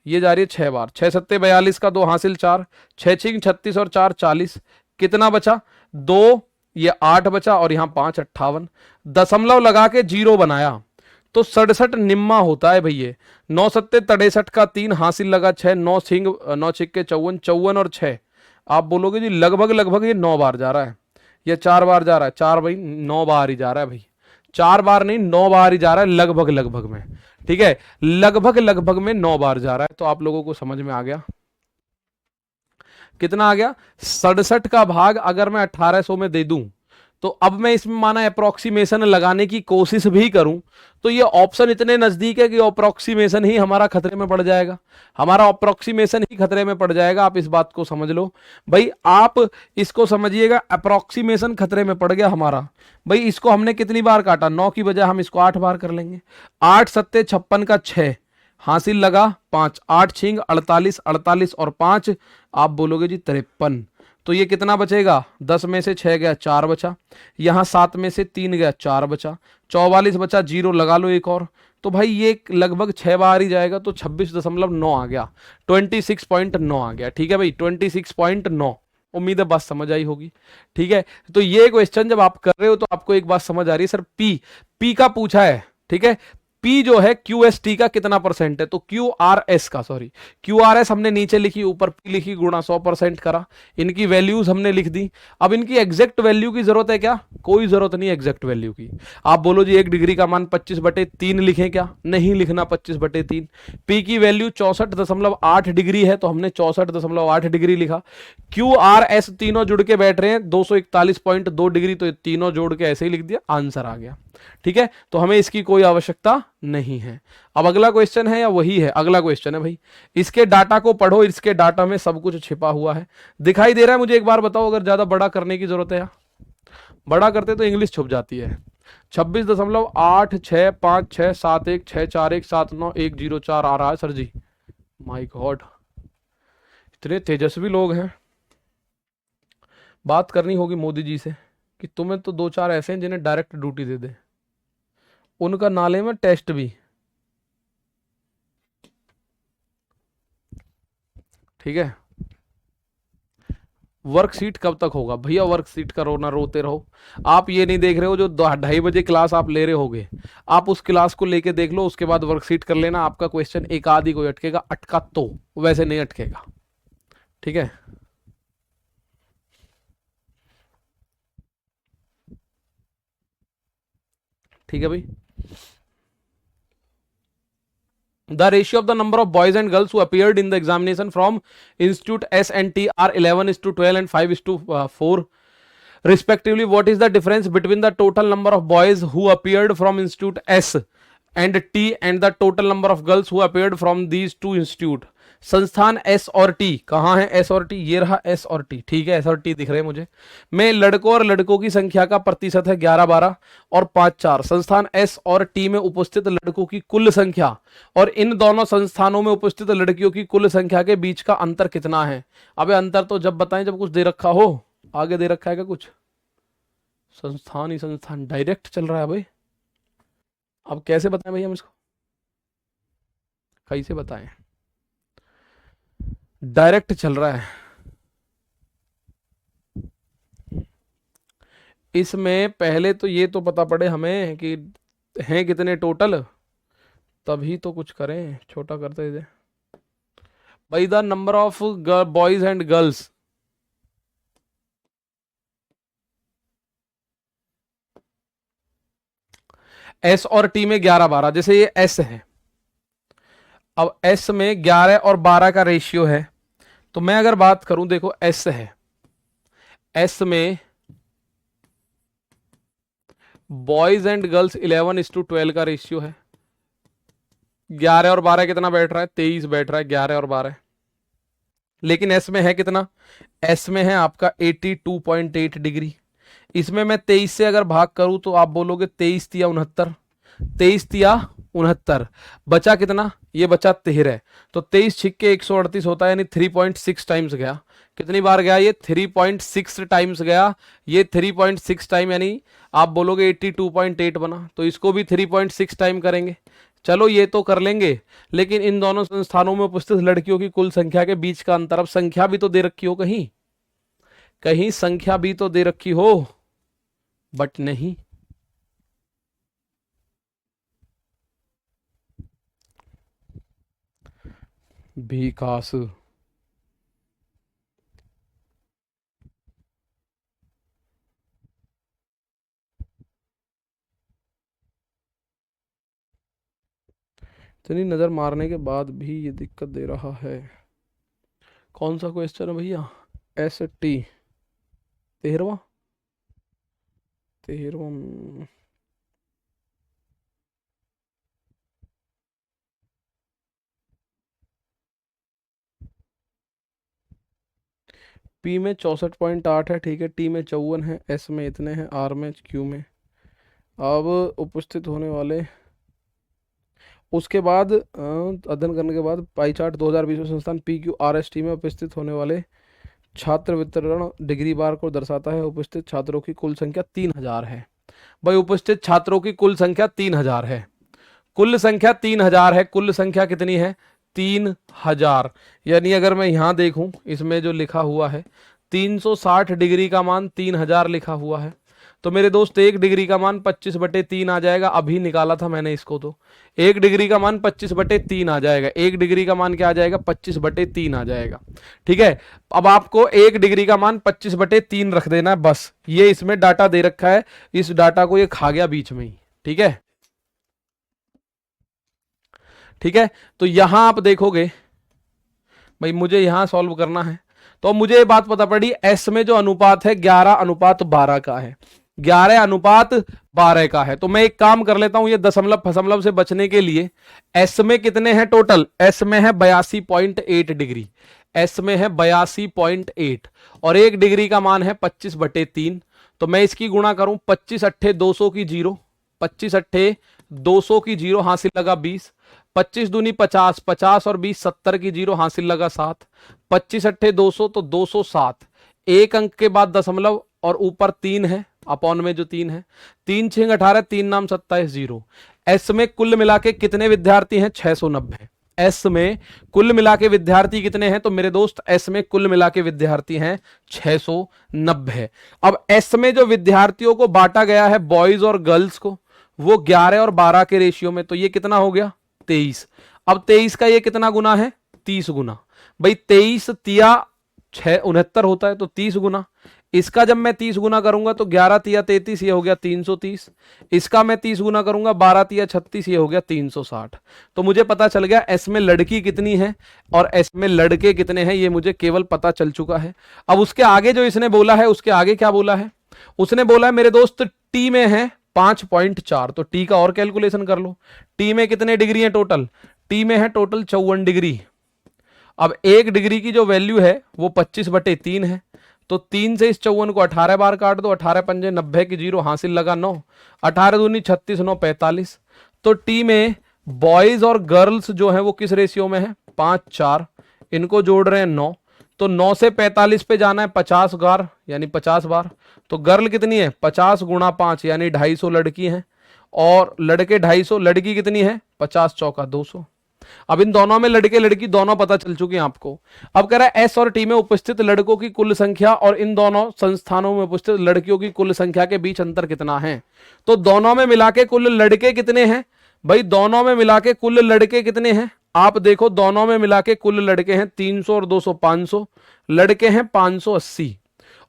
ये जा रही है 6 बार, 6 सत्ते 42 का 2 हासिल 4, 6 छिंग 36 और 4 40, कितना बचा 2, ये 8 बचा और यहाँ 5 58, दशमलव लगा के 0 बनाया तो 67 निम्मा होता है भैया। 9 सत्ते 63 का 3 हासिल लगा 6, 9 छिंग 9 छिक्के 54, 54 और 6, आप बोलोगे जी लगभग लगभग ये 9 बार जा रहा है या 4 बार जा रहा है, 4 भाई 9 बार ही जा रहा है भाई, 4 बार नहीं 9 बार ही जा रहा है लगभग लगभग में, ठीक है, लगभग लगभग में 9 बार जा रहा है। तो आप लोगों को समझ में आ गया कितना आ गया। 67 का भाग अगर मैं 1800 में दे दूं तो अब मैं इसमें माना अप्रोक्सीमेशन लगाने की कोशिश भी करूं तो ये ऑप्शन इतने नजदीक है कि अप्रोक्सीमेशन ही हमारा खतरे में पड़ जाएगा, हमारा अप्रोक्सीमेशन ही खतरे में पड़ जाएगा। आप इस बात को समझ लो भाई, आप इसको समझिएगा, अप्रोक्सीमेशन खतरे में पड़ गया हमारा भाई। इसको हमने कितनी बार काटा, 9 की बजाय हम इसको 8 बार कर लेंगे। 8 सत्ते 56 का 6 हासिल लगा 5, 8 छिंग 48, 48 और 5 आप बोलोगे जी 53, तो ये कितना बचेगा, 10 में से 6 गया 4 बचा, यहाँ 7 में से 3 गया 4 बचा, 44 बचा, 0 लगा लो एक और, तो भाई ये लगभग 6 बार ही जाएगा तो 26.9 आ गया, 26.9 आ गया, ठीक है भाई 26.9। उम्मीद है बात समझ आई होगी, ठीक है। तो ये क्वेश्चन जब आप कर रहे हो तो आपको एक बात समझ आ रही है, सर पी का पूछा है, ठीक है, P जो है QST का कितना परसेंट है, तो QRS का, सॉरी QRS हमने नीचे लिखी, ऊपर P लिखी, गुणा 100% करा, इनकी वैल्यूज हमने लिख दी। अब इनकी एग्जैक्ट वैल्यू की जरूरत है क्या, कोई जरूरत नहीं एग्जैक्ट वैल्यू की। आप बोलो जी 1 डिग्री का मान 25/3 लिखें क्या, नहीं लिखना 25/3। P की वैल्यू 64.8 डिग्री है तो हमने 64.8 डिग्री लिखा। QRS तीनों जुड़ के बैठ रहे हैं 241.2 डिग्री, तो तीनों जोड़ के ऐसे ही लिख दिया, आंसर आ गया, ठीक है। तो हमें इसकी कोई आवश्यकता नहीं है। अब अगला क्वेश्चन है या वही है, अगला क्वेश्चन है भाई, इसके डाटा को पढ़ो, इसके डाटा में सब कुछ छिपा हुआ है, दिखाई दे रहा है मुझे, एक बार बताओ अगर ज्यादा बड़ा करने की जरूरत है, बड़ा करते तो इंग्लिश छुप जाती है। 26.86567174174179104 आ रहा है सर जी, माय गॉड इतने तेजस्वी लोग हैं। बात करनी होगी मोदी जी से कि तुम्हें तो 2-4 ऐसे हैं जिन्हें डायरेक्ट ड्यूटी दे दे, उनका नाले में टेस्ट भी, ठीक है। वर्कशीट कब तक होगा भैया, वर्कशीट करो ना रोते रहो। आप ये नहीं देख रहे हो जो 2:30 बजे क्लास आप ले रहे होगे, आप उस क्लास को लेके देख लो, उसके बाद वर्कशीट कर लेना, आपका क्वेश्चन एक आधी कोई अटकेगा, अटका तो वैसे नहीं अटकेगा, ठीक है। ठीक है भाई, the ratio of the number of boys and girls who appeared in the examination from institute S and T are 11:12 and 5:4 respectively. What is the difference between the total number of boys who appeared from institute S and T and the total number of girls who appeared from these two institute? संस्थान S और T, कहाँ है S और T, ये रहा S और T, ठीक है, एस और टी दिख रहे हैं मुझे, में लड़कों और लड़कों की संख्या का प्रतिशत है 11-12 और 5-4। संस्थान एस और टी में उपस्थित लड़कों की कुल संख्या और इन दोनों संस्थानों में उपस्थित लड़कियों की कुल संख्या के बीच का अंतर कितना है। अबे अंतर तो जब बताएं जब कुछ दे रखा हो, आगे दे रखा है क्या कुछ, संस्थान ही संस्थान डायरेक्ट चल रहा है भाई। अब कैसे बताएं भैया हम इसको, कैसे बताएं, डायरेक्ट चल रहा है। इसमें पहले तो ये तो पता पड़े हमें कि हैं कितने टोटल, तभी तो कुछ करें, छोटा करते थे भाई। The number of boys and girls, S और टी में 11-12, जैसे ये एस है, अब एस में 11 और 12 का रेशियो है, तो मैं अगर बात करूं, देखो एस है, एस में बॉयज एंड गर्ल्स 11:12 का रेशियो है, 11 और 12 कितना बैठ रहा है, 23 बैठ रहा है, 11 और 12। लेकिन एस में है कितना, एस में है आपका 82.8 डिग्री। इसमें मैं 23 से अगर भाग करूं तो आप बोलोगे 23 तिया 69, 23 तिया 69, बचा कितना, ये बचा 13, तो 23 छिक्के 138 होता है, यानी 3.6 टाइम्स गया। कितनी बार गया ये 3.6 टाइम्स गया, ये 3.6 टाइम, यानी आप बोलोगे 82.8 बना, तो इसको भी 3.6 टाइम करेंगे। चलो ये तो कर लेंगे, लेकिन इन दोनों संस्थानों में उपस्थित लड़कियों की कुल संख्या के बीच का अंतर, अब संख्या भी तो दे रखी हो, कहीं कहीं संख्या भी तो दे रखी हो, बट नहीं। विकास, इतनी नजर मारने के बाद भी ये दिक्कत दे रहा है। कौन सा क्वेश्चन है भैया? ST 13वां, 13वां। P में 64.8 है, ठीक है, T में 54 है, S में इतने हैं, R में, Q में। अब उपस्थित होने वाले, उसके बाद अध्ययन करने के बाद पाई चार्ट 2020 में संस्थान PQRST में उपस्थित होने वाले छात्र वितरण डिग्री बार को दर्शाता है। उपस्थित छात्रों की कुल संख्या 3000 है। भाई उपस्थित छात्रों की कुल संख्या 3000 है, कुल संख्या 3000 है, कुल संख्या कितनी है? 3000। यानी अगर मैं यहां देखूं, इसमें जो लिखा हुआ है 360 डिग्री का मान 3000 लिखा हुआ है, तो मेरे दोस्त 1 डिग्री का मान 25/3 आ जाएगा। अभी निकाला था मैंने इसको, तो 1 डिग्री का मान 25/3 आ जाएगा। 1 डिग्री का मान क्या आ जाएगा? 25/3 आ जाएगा। ठीक है, अब आपको 1 डिग्री का मान 25/3 रख देना है बस। ये इसमें डाटा दे रखा है, इस डाटा को ये खा गया बीच में ही। ठीक है, ठीक है, तो यहां आप देखोगे, भाई मुझे यहां सॉल्व करना है, तो मुझे ये बात पता पड़ी, एस में जो अनुपात है 11:12 का है, 11:12 का है। तो मैं एक काम कर लेता हूं, ये दशमलव फसमलव से बचने के लिए, एस में कितने हैं टोटल? एस में है 82.8 डिग्री, एस में है 82.8, और 1 डिग्री का मान है 25/3। तो मैं इसकी गुणा करूं, 25 अट्ठे 200 की 0, 25 अट्ठे 200 की 0, हासिल लगा 20, 25 दूनी 50, 50 और 20 70 की 0, हासिल लगा 7, 25 अट्ठे 200 तो 207, एक अंक के बाद दशमलव और ऊपर 3 है, अपॉन में जो 3 है, 3 6 18, 3 नाम 27 0। एस में कुल मिला के कितने विद्यार्थी हैं? 690। एस में कुल मिला के विद्यार्थी कितने हैं? तो मेरे दोस्त एस में कुल मिला के विद्यार्थी हैं 690। अब एस में जो विद्यार्थियों को बांटा गया है बॉयज और गर्ल्स को, वो 11 और 12 के रेशियो में, तो ये कितना हो गया? 23। अब 23 का ये कितना गुना है? 30 गुना। भाई 23 तिया 69 होता है, तो 30 गुना। इसका जब मैं 30 गुना करूंगा तो 11 तिया 33, ये हो गया 330। इसका मैं 30 गुना करूंगा 12 तिया 36, ये हो गया 360। तो मुझे पता चल गया एस में लड़की कितनी है और एस में लड़के कितने हैं, ये मुझे केवल पता चल चुका है। अब उसके आगे जो इसने बोला है, उसके आगे क्या बोला है? उसने बोला है मेरे दोस्त टी में है 5.4, तो टी का और कैलकुलेशन कर लो। टी में कितने डिग्री है टोटल? टी में है टोटल 54 डिग्री। अब 1 डिग्री की जो वैल्यू है वो 25/3 है, तो 3 से इस 54 को 18 बार काट दो, 18 पंजे 90 की 0, हासिल लगा 9, 18 दूनी 36, 9 45। तो टी में बॉयज और गर्ल्स जो है वो किस रेशियो में है? 5:4। इनको जोड़ रहे हैं 9, तो 9 से 45 पे जाना है 50 बार, यानी 50 बार। तो गर्ल कितनी है? 50 गुणा 5, यानी 250 लड़की हैं, और लड़के 250, लड़की कितनी है? 50 चौका 200। अब इन दोनों में लड़के लड़की दोनों पता चल चुके हैं आपको। अब कह रहा है एस और टी में उपस्थित लड़कों की कुल संख्या और इन दोनों संस्थानों में उपस्थित लड़कियों की कुल संख्या के बीच अंतर कितना है? तो दोनों में मिला के कुल लड़के कितने हैं? भाई दोनों में मिला के कुल लड़के कितने हैं? आप देखो, दोनों में मिला के कुल लड़के हैं 300 और 200 500, लड़के हैं 580,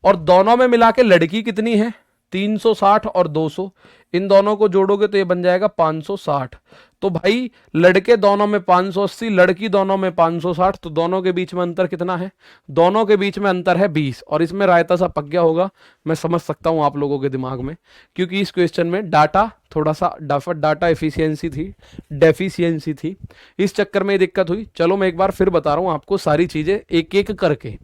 और दोनों में मिला के लड़की कितनी है? 360 और 200, इन दोनों को जोड़ोगे तो ये बन जाएगा 560। तो भाई लड़के दोनों में 580, लड़की दोनों में 560, तो दोनों के बीच में अंतर कितना है? दोनों के बीच में अंतर है 20। और इसमें रायता सा पक गया होगा, मैं समझ सकता हूं आप लोगों के दिमाग में, क्योंकि इस क्वेश्चन में डाटा थोड़ा सा डाटा एफिशिएंसी थी, डेफिशिएंसी थी, इस चक्कर में ये दिक्कत हुई। चलो मैं एक बार फिर बता रहा हूं आपको सारी चीजें एक एक करके।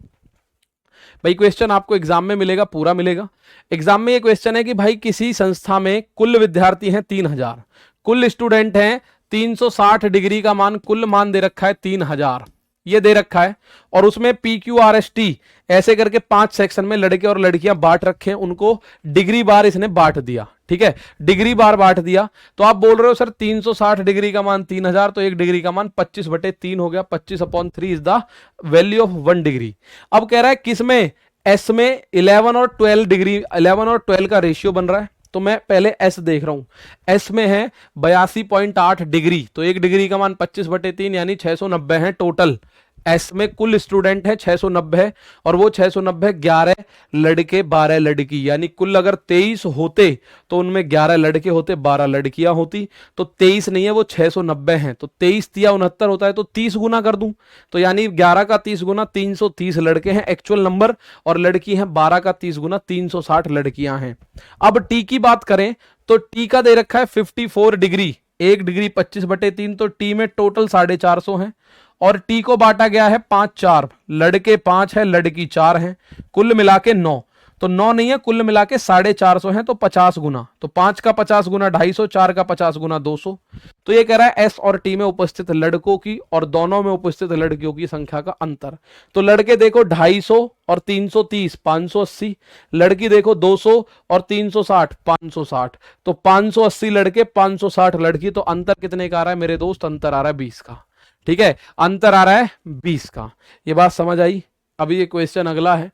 भाई क्वेश्चन आपको एग्जाम में मिलेगा, पूरा मिलेगा। एग्जाम में ये क्वेश्चन है कि भाई किसी संस्था में कुल विद्यार्थी हैं 3000, कुल स्टूडेंट हैं 360 डिग्री का मान, कुल मान दे रखा है 3000, ये दे रखा है, और उसमें PQRST ऐसे करके 5 सेक्शन में लड़के और लड़कियां बांट रखे हैं, उनको डिग्री बार इसने बांट दिया। ठीक है, डिग्री बार बांट दिया। तो आप बोल रहे हो सर 360 डिग्री का मान 3000, तो एक डिग्री का मान 25/3 हो गया। 25/3 is the value of 1 degree. अब कह रहा है किसमें, एस में 11 और 12 डिग्री, 11 और 12 का रेशियो बन रहा है। तो मैं पहले एस देख रहा हूं, एस में है 82.8 डिग्री, तो एक डिग्री का मान 25/3 यानी 690 है टोटल। एस में कुल स्टूडेंट है 690 है, और वो 690 11 लड़के 12 लड़की, यानी कुल अगर 23 होते तो उनमें 11 लड़के होते 12 लड़कियां होती। तो 23 नहीं है, वो 690 हैं। तो 23 तिया 69 होता है, तो 30 गुना कर दूं, तो यानी 11 का 30 गुना 330 लड़के हैं एक्चुअल नंबर, और लड़की हैं 12 का 30 गुना 360 लड़कियां हैं। अब टी की बात करें तो टी का दे रखा है 54 डिग्री, एक डिग्री 25/3, तो टी में टोटल 450 है, और टी को बांटा गया है 5-4, लड़के 5 है लड़की 4 है, कुल मिला के 9। तो 9 नहीं है, कुल मिला के 450 है, तो 50 गुना, तो 5 का 50 गुना 250, 4 का 50 गुना 200। तो ये कह रहा है एस और टी में उपस्थित लड़कों की और दोनों में उपस्थित लड़कियों की संख्या का अंतर। तो लड़के देखो 250 और 330 580, लड़की देखो 200 और 360 560, तो 580 लड़के 560 लड़की। तो अंतर कितने का आ रहा है मेरे दोस्त, अंतर आ रहा है 20 का। ठीक है, अंतर आ रहा है 20 का। ये बात समझ आई। अभी ये क्वेश्चन अगला है,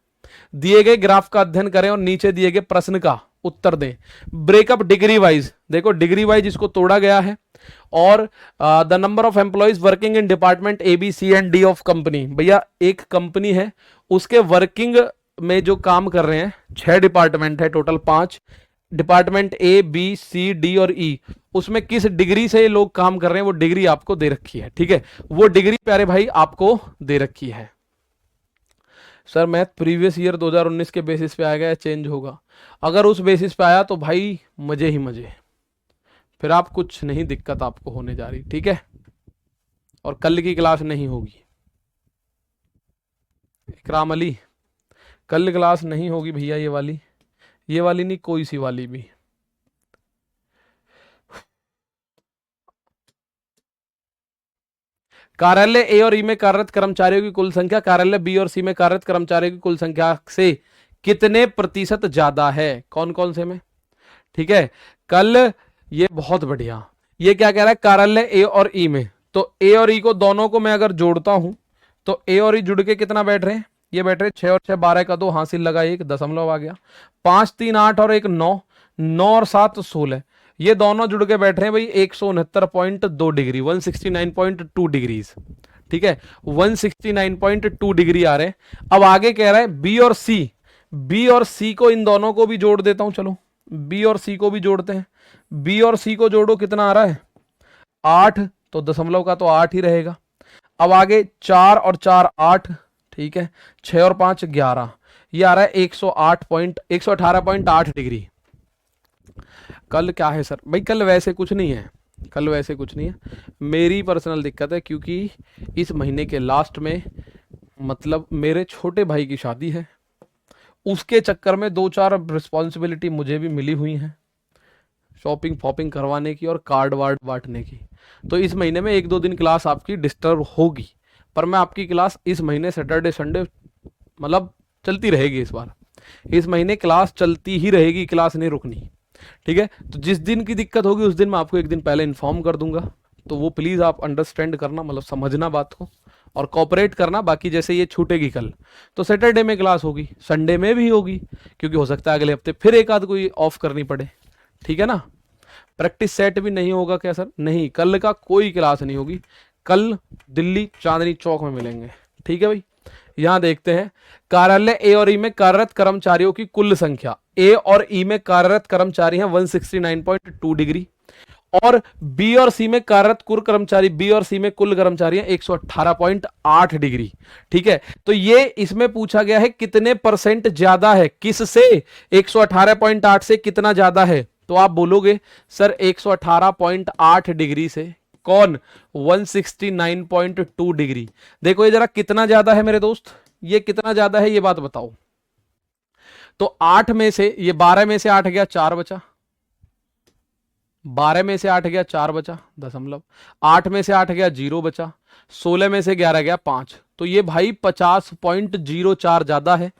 दिए गए ग्राफ का अध्ययन करें और नीचे दिए गए प्रश्न का उत्तर दें। ब्रेकअप डिग्री वाइज, देखो डिग्री वाइज इसको तोड़ा गया है, और the number of employees working in department A B C and D of company. भैया एक कंपनी है, उसके वर्किंग में जो काम कर रहे हैं 6 डिपार्टमेंट है total, 5 department A B C D और ई, उसमें किस डिग्री से लोग काम कर रहे हैं वो डिग्री आपको दे रखी है। ठीक है, वो डिग्री प्यारे भाई आपको दे रखी है। सर मैथ प्रीवियस ईयर 2019 के बेसिस पे आएगा या चेंज होगा? अगर उस बेसिस पे आया तो भाई मजे ही मजे, फिर आप कुछ नहीं दिक्कत आपको होने जा रही। ठीक है, और कल की क्लास नहीं होगी इकराम अली, कल क्लास नहीं होगी भैया, ये वाली नहीं, कोई सी वाली भी। कार्यालय ए और ई में कार्यरत कर्मचारियों की कुल संख्या कार्यालय बी और सी में कार्यरत कर्मचारियों की कुल संख्या से कितने प्रतिशत ज्यादा है? कौन कौन से में? ठीक है, कल ये बहुत बढ़िया, ये क्या कह रहा है, कार्यालय ए और ई में, तो ए और ई को दोनों को मैं अगर जोड़ता हूं तो ए और ई जुड़ के कितना बैठ रहे हैं, ये बैठ रहे 6 और 6 12 का 2 हासिल लगा, एक दशमलव आ गया, 5 3 8 और 1 9, 9 और 7 16, ये दोनों जुड़ के बैठ रहे हैं भाई 169.2 डिग्री, 169.2 डिग्रीज। ठीक है, 169.2 डिग्री आ रहे हैं। अब आगे कह रहा है बी और सी, बी और सी को इन दोनों को भी जोड़ देता हूं, चलो बी और सी को भी जोड़ते हैं। बी और सी को जोड़ो, कितना आ रहा है 8, तो दशमलव का तो 8 ही रहेगा। अब आगे 4 और 4 8, ठीक है, 6 और 5 11, ये आ रहा है 118.8 डिग्री। कल क्या है सर? भाई कल वैसे कुछ नहीं है, कल वैसे कुछ नहीं है, मेरी पर्सनल दिक्कत है, क्योंकि इस महीने के लास्ट में मतलब मेरे छोटे भाई की शादी है, उसके चक्कर में 2-4 रिस्पॉन्सिबिलिटी मुझे भी मिली हुई हैं, शॉपिंग फॉपिंग करवाने की और कार्ड वार्ड बांटने की। तो इस महीने में 1-2 दिन क्लास आपकी डिस्टर्ब होगी, पर मैं आपकी क्लास इस महीने सैटरडे संडे मतलब चलती रहेगी। इस बार इस महीने क्लास चलती ही रहेगी, क्लास नहीं रुकनी। ठीक है, तो जिस दिन की दिक्कत होगी उस दिन मैं आपको एक दिन पहले इन्फॉर्म कर दूंगा, तो वो प्लीज आप अंडरस्टैंड करना, मतलब समझना बात को और कॉपरेट करना। बाकी जैसे ये छूटेगी कल, तो सैटरडे में क्लास होगी, संडे में भी होगी, क्योंकि हो सकता है अगले हफ्ते फिर एक आध कोई ऑफ करनी पड़े। ठीक है ना, प्रैक्टिस सेट भी नहीं होगा क्या सर? नहीं, कल का कोई क्लास नहीं होगी, कल दिल्ली चांदनी चौक में मिलेंगे। ठीक है भाई, यहां देखते हैं कार्यालय ए और ई में कार्यरत कर्मचारियों की कुल संख्या। ए और ई में कार्यरत कर्मचारी हैं 169.2 डिग्री, और बी और सी में कार्यरत कुल कर्मचारी, बी और सी में कुल कर्मचारी हैं 118.8 डिग्री। ठीक है, तो ये इसमें पूछा गया है कितने परसेंट ज्यादा है, किस से? 118.8 से कितना ज्यादा है? तो आप बोलोगे सर 118.8 डिग्री से कौन? 169.2 डिग्री। देखो ये जरा कितना ज्यादा है मेरे दोस्त, ये कितना ज्यादा है ये बात बताओ। तो 8 में से ये 12 में से 8 गया, 4 बचा, 12 में से 8 गया 4 बचा दशमलव, 8 में से 8 गया 0 बचा, 16 में से 11 गया 5। तो ये भाई 50.04 ज्यादा है।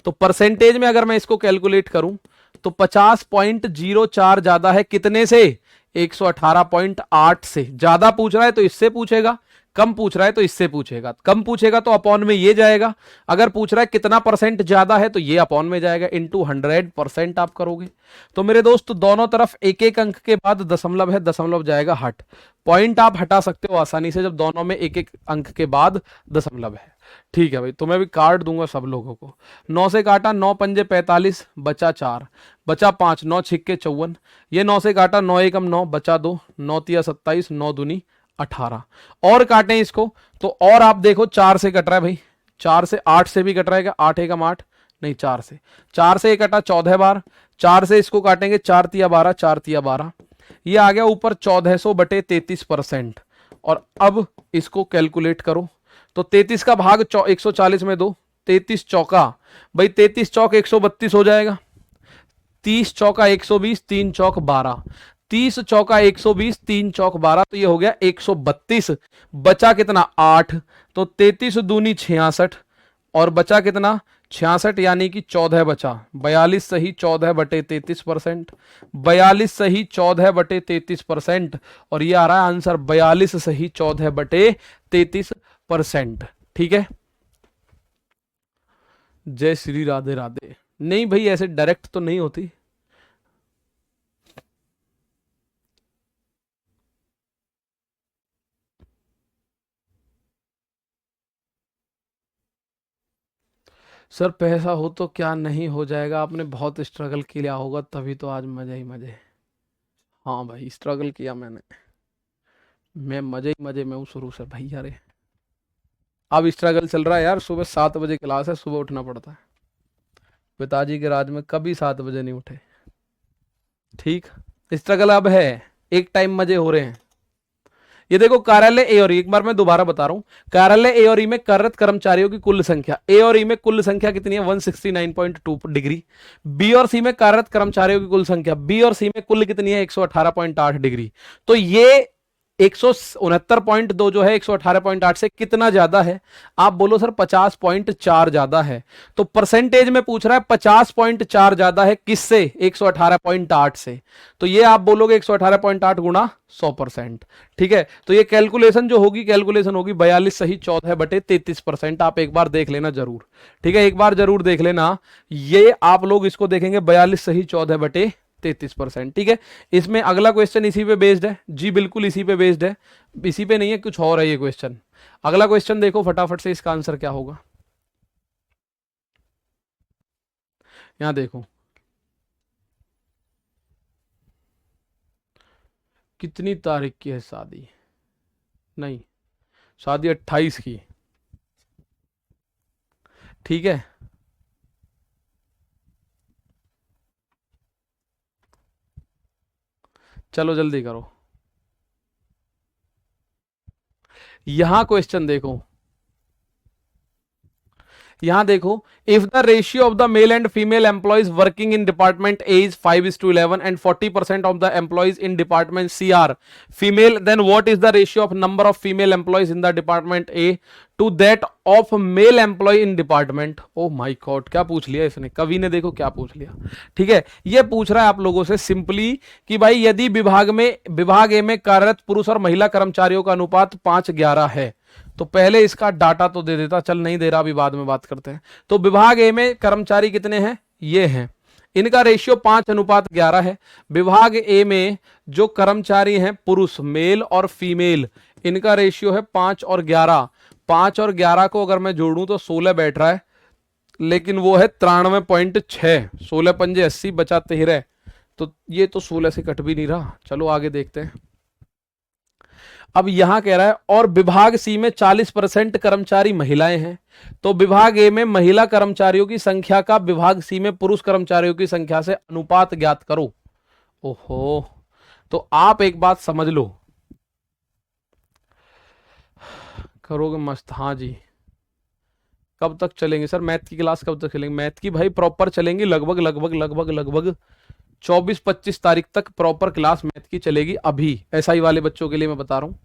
तो परसेंटेज में अगर मैं इसको कैलकुलेट करूं तो 50.04 ज्यादा है कितने से, 118.8 से। ज्यादा पूछ रहा है तो इससे पूछेगा, कम पूछ रहा है तो इससे पूछेगा। कम पूछेगा तो अपॉन में ये जाएगा, अगर पूछ रहा है कितना परसेंट ज्यादा है तो ये अपॉन में जाएगा, इंटू 100% आप करोगे। तो मेरे दोस्त दोनों तरफ एक एक अंक के बाद दशमलव है, दशमलव जाएगा हट। पॉइंट आप हटा सकते हो आसानी से जब दोनों में एक एक अंक के बाद दशमलव है। ठीक है भाई, तो मैं भी काट दूंगा सब लोगों को। 9 से काटा, 9 पंजे 45, बचा 4, बचा 5, 9 छिक्के 54। ये 9 से काटा, 9 एकम 9, बचा 2, 9 तिया 27, 9 दूनी 18। और काटें इसको तो और आप देखो 4 से कट रहा है भाई, 4 से 8 से भी कट रहा है क्या, 8 एकम 8 नहीं, 4 से ये कटा 14 बार, 4 से इसको काटेंगे 4 तिया 12, 4 तिया 12, ये आ गया ऊपर 1400/33%। और अब इसको कैलकुलेट करो तो 33 का भाग 140 में दो, 33 चौका भाई 33 चौक 132 हो जाएगा, 30 चौका 120, 3 चौक 12, 30 चौका 120, 3 चौक 12, तो ये हो गया 132। बचा कितना 8, तो 33 दूनी 66 और बचा कितना 66, यानी कि 14 बचा। 42 सही 14/33%, 42 सही 14/33%। और ये आ रहा है आंसर 42 सही 14/33%। ठीक है, जय श्री राधे राधे। नहीं भाई ऐसे डायरेक्ट तो नहीं होती। सर पैसा हो तो क्या नहीं हो जाएगा, आपने बहुत स्ट्रगल किया होगा तभी तो आज मजे ही मजे। हाँ भाई स्ट्रगल किया मैंने, मैं मजे ही मजे में हूँ शुरू से भाई। अरे अब स्ट्रगल चल रहा है यार, सुबह 7 बजे क्लास है, सुबह उठना पड़ता है। पिताजी के राज में कभी 7 बजे नहीं उठे। ठीक, स्ट्रगल अब है, एक टाइम मजे हो रहे हैं। ये देखो कार्यालय ए और ई, एक बार मैं दोबारा बता रहा हूं, कार्यालय ए और ई में कार्यरत कर्मचारियों की कुल संख्या, ए और ई में कुल संख्या कितनी है 169.2 डिग्री। बी और सी में कार्यरत कर्मचारियों की कुल संख्या, बी और सी में कुल कितनी है 118.8 डिग्री। तो ये 169.2 जो है 118.8 से कितना ज्यादा है, आप बोलो सर 50.4 ज्यादा है। तो परसेंटेज में पूछ रहा है 50.4 ज्यादा है किससे, 118.8 से। तो ये आप बोलोगे 118.8 गुणा 100%। ठीक है, तो ये कैलकुलेशन जो होगी, कैलकुलेशन होगी 42 सही 14/33%। आप एक बार देख लेना जरूर। ठीक है, एक बार जरूर देख लेना, ये आप लोग इसको देखेंगे 42 सही 14/33%। ठीक है, इसमें अगला क्वेश्चन इसी पे बेस्ड है जी, बिल्कुल इसी पे बेस्ड है, इसी पे नहीं है कुछ और है ये क्वेश्चन। अगला क्वेश्चन देखो फटाफट से, इसका आंसर क्या होगा। यहां देखो कितनी तारीख की है शादी, नहीं शादी 28 की। ठीक है, चलो जल्दी करो। यहां क्वेश्चन देखो, यहां देखो, if the ratio of the male and female employees working in department A is 5:11 and 40% of the employees in department C are female, then what is the ratio of number of female employees in the department A to that of male employ in department. Oh my god, क्या पूछ लिया इसने, कवि ने देखो क्या पूछ लिया। ठीक है, ये पूछ रहा है आप लोगों से सिंपली कि भाई यदि विभाग ए में कार्यरत पुरुष और महिला कर्मचारियों का अनुपात 5:11 है, तो पहले इसका डाटा तो दे देता, चल नहीं दे रहा, अभी बाद में बात करते हैं। तो विभाग ए में कर्मचारी कितने हैं, ये हैं, इनका रेशियो 5:11 है। विभाग ए में जो कर्मचारी हैं पुरुष, मेल और फीमेल, इनका रेशियो है 5 और 11। 5 और 11 को अगर मैं जोड़ूं तो 16 बैठ रहा है, लेकिन वो है 93.6, 16 पंजे 80 बचा 13, तो ये तो 16 से कट भी नहीं रहा। चलो आगे देखते हैं। अब यहां कह रहा है और विभाग सी में 40% कर्मचारी महिलाएं हैं, तो विभाग ए में महिला कर्मचारियों की संख्या का विभाग सी में पुरुष कर्मचारियों की संख्या से अनुपात ज्ञात करो। ओहो, तो आप एक बात समझ लो, करोगे मस्त। हाँ जी, कब तक चलेंगे सर मैथ की क्लास, कब तक चलेंगे मैथ की, भाई प्रॉपर चलेंगे लगभग लगभग लगभग लगभग 24-25 तारीख तक प्रॉपर क्लास मैथ की चलेगी। अभी एसआई वाले बच्चों के लिए मैं बता रहा हूँ,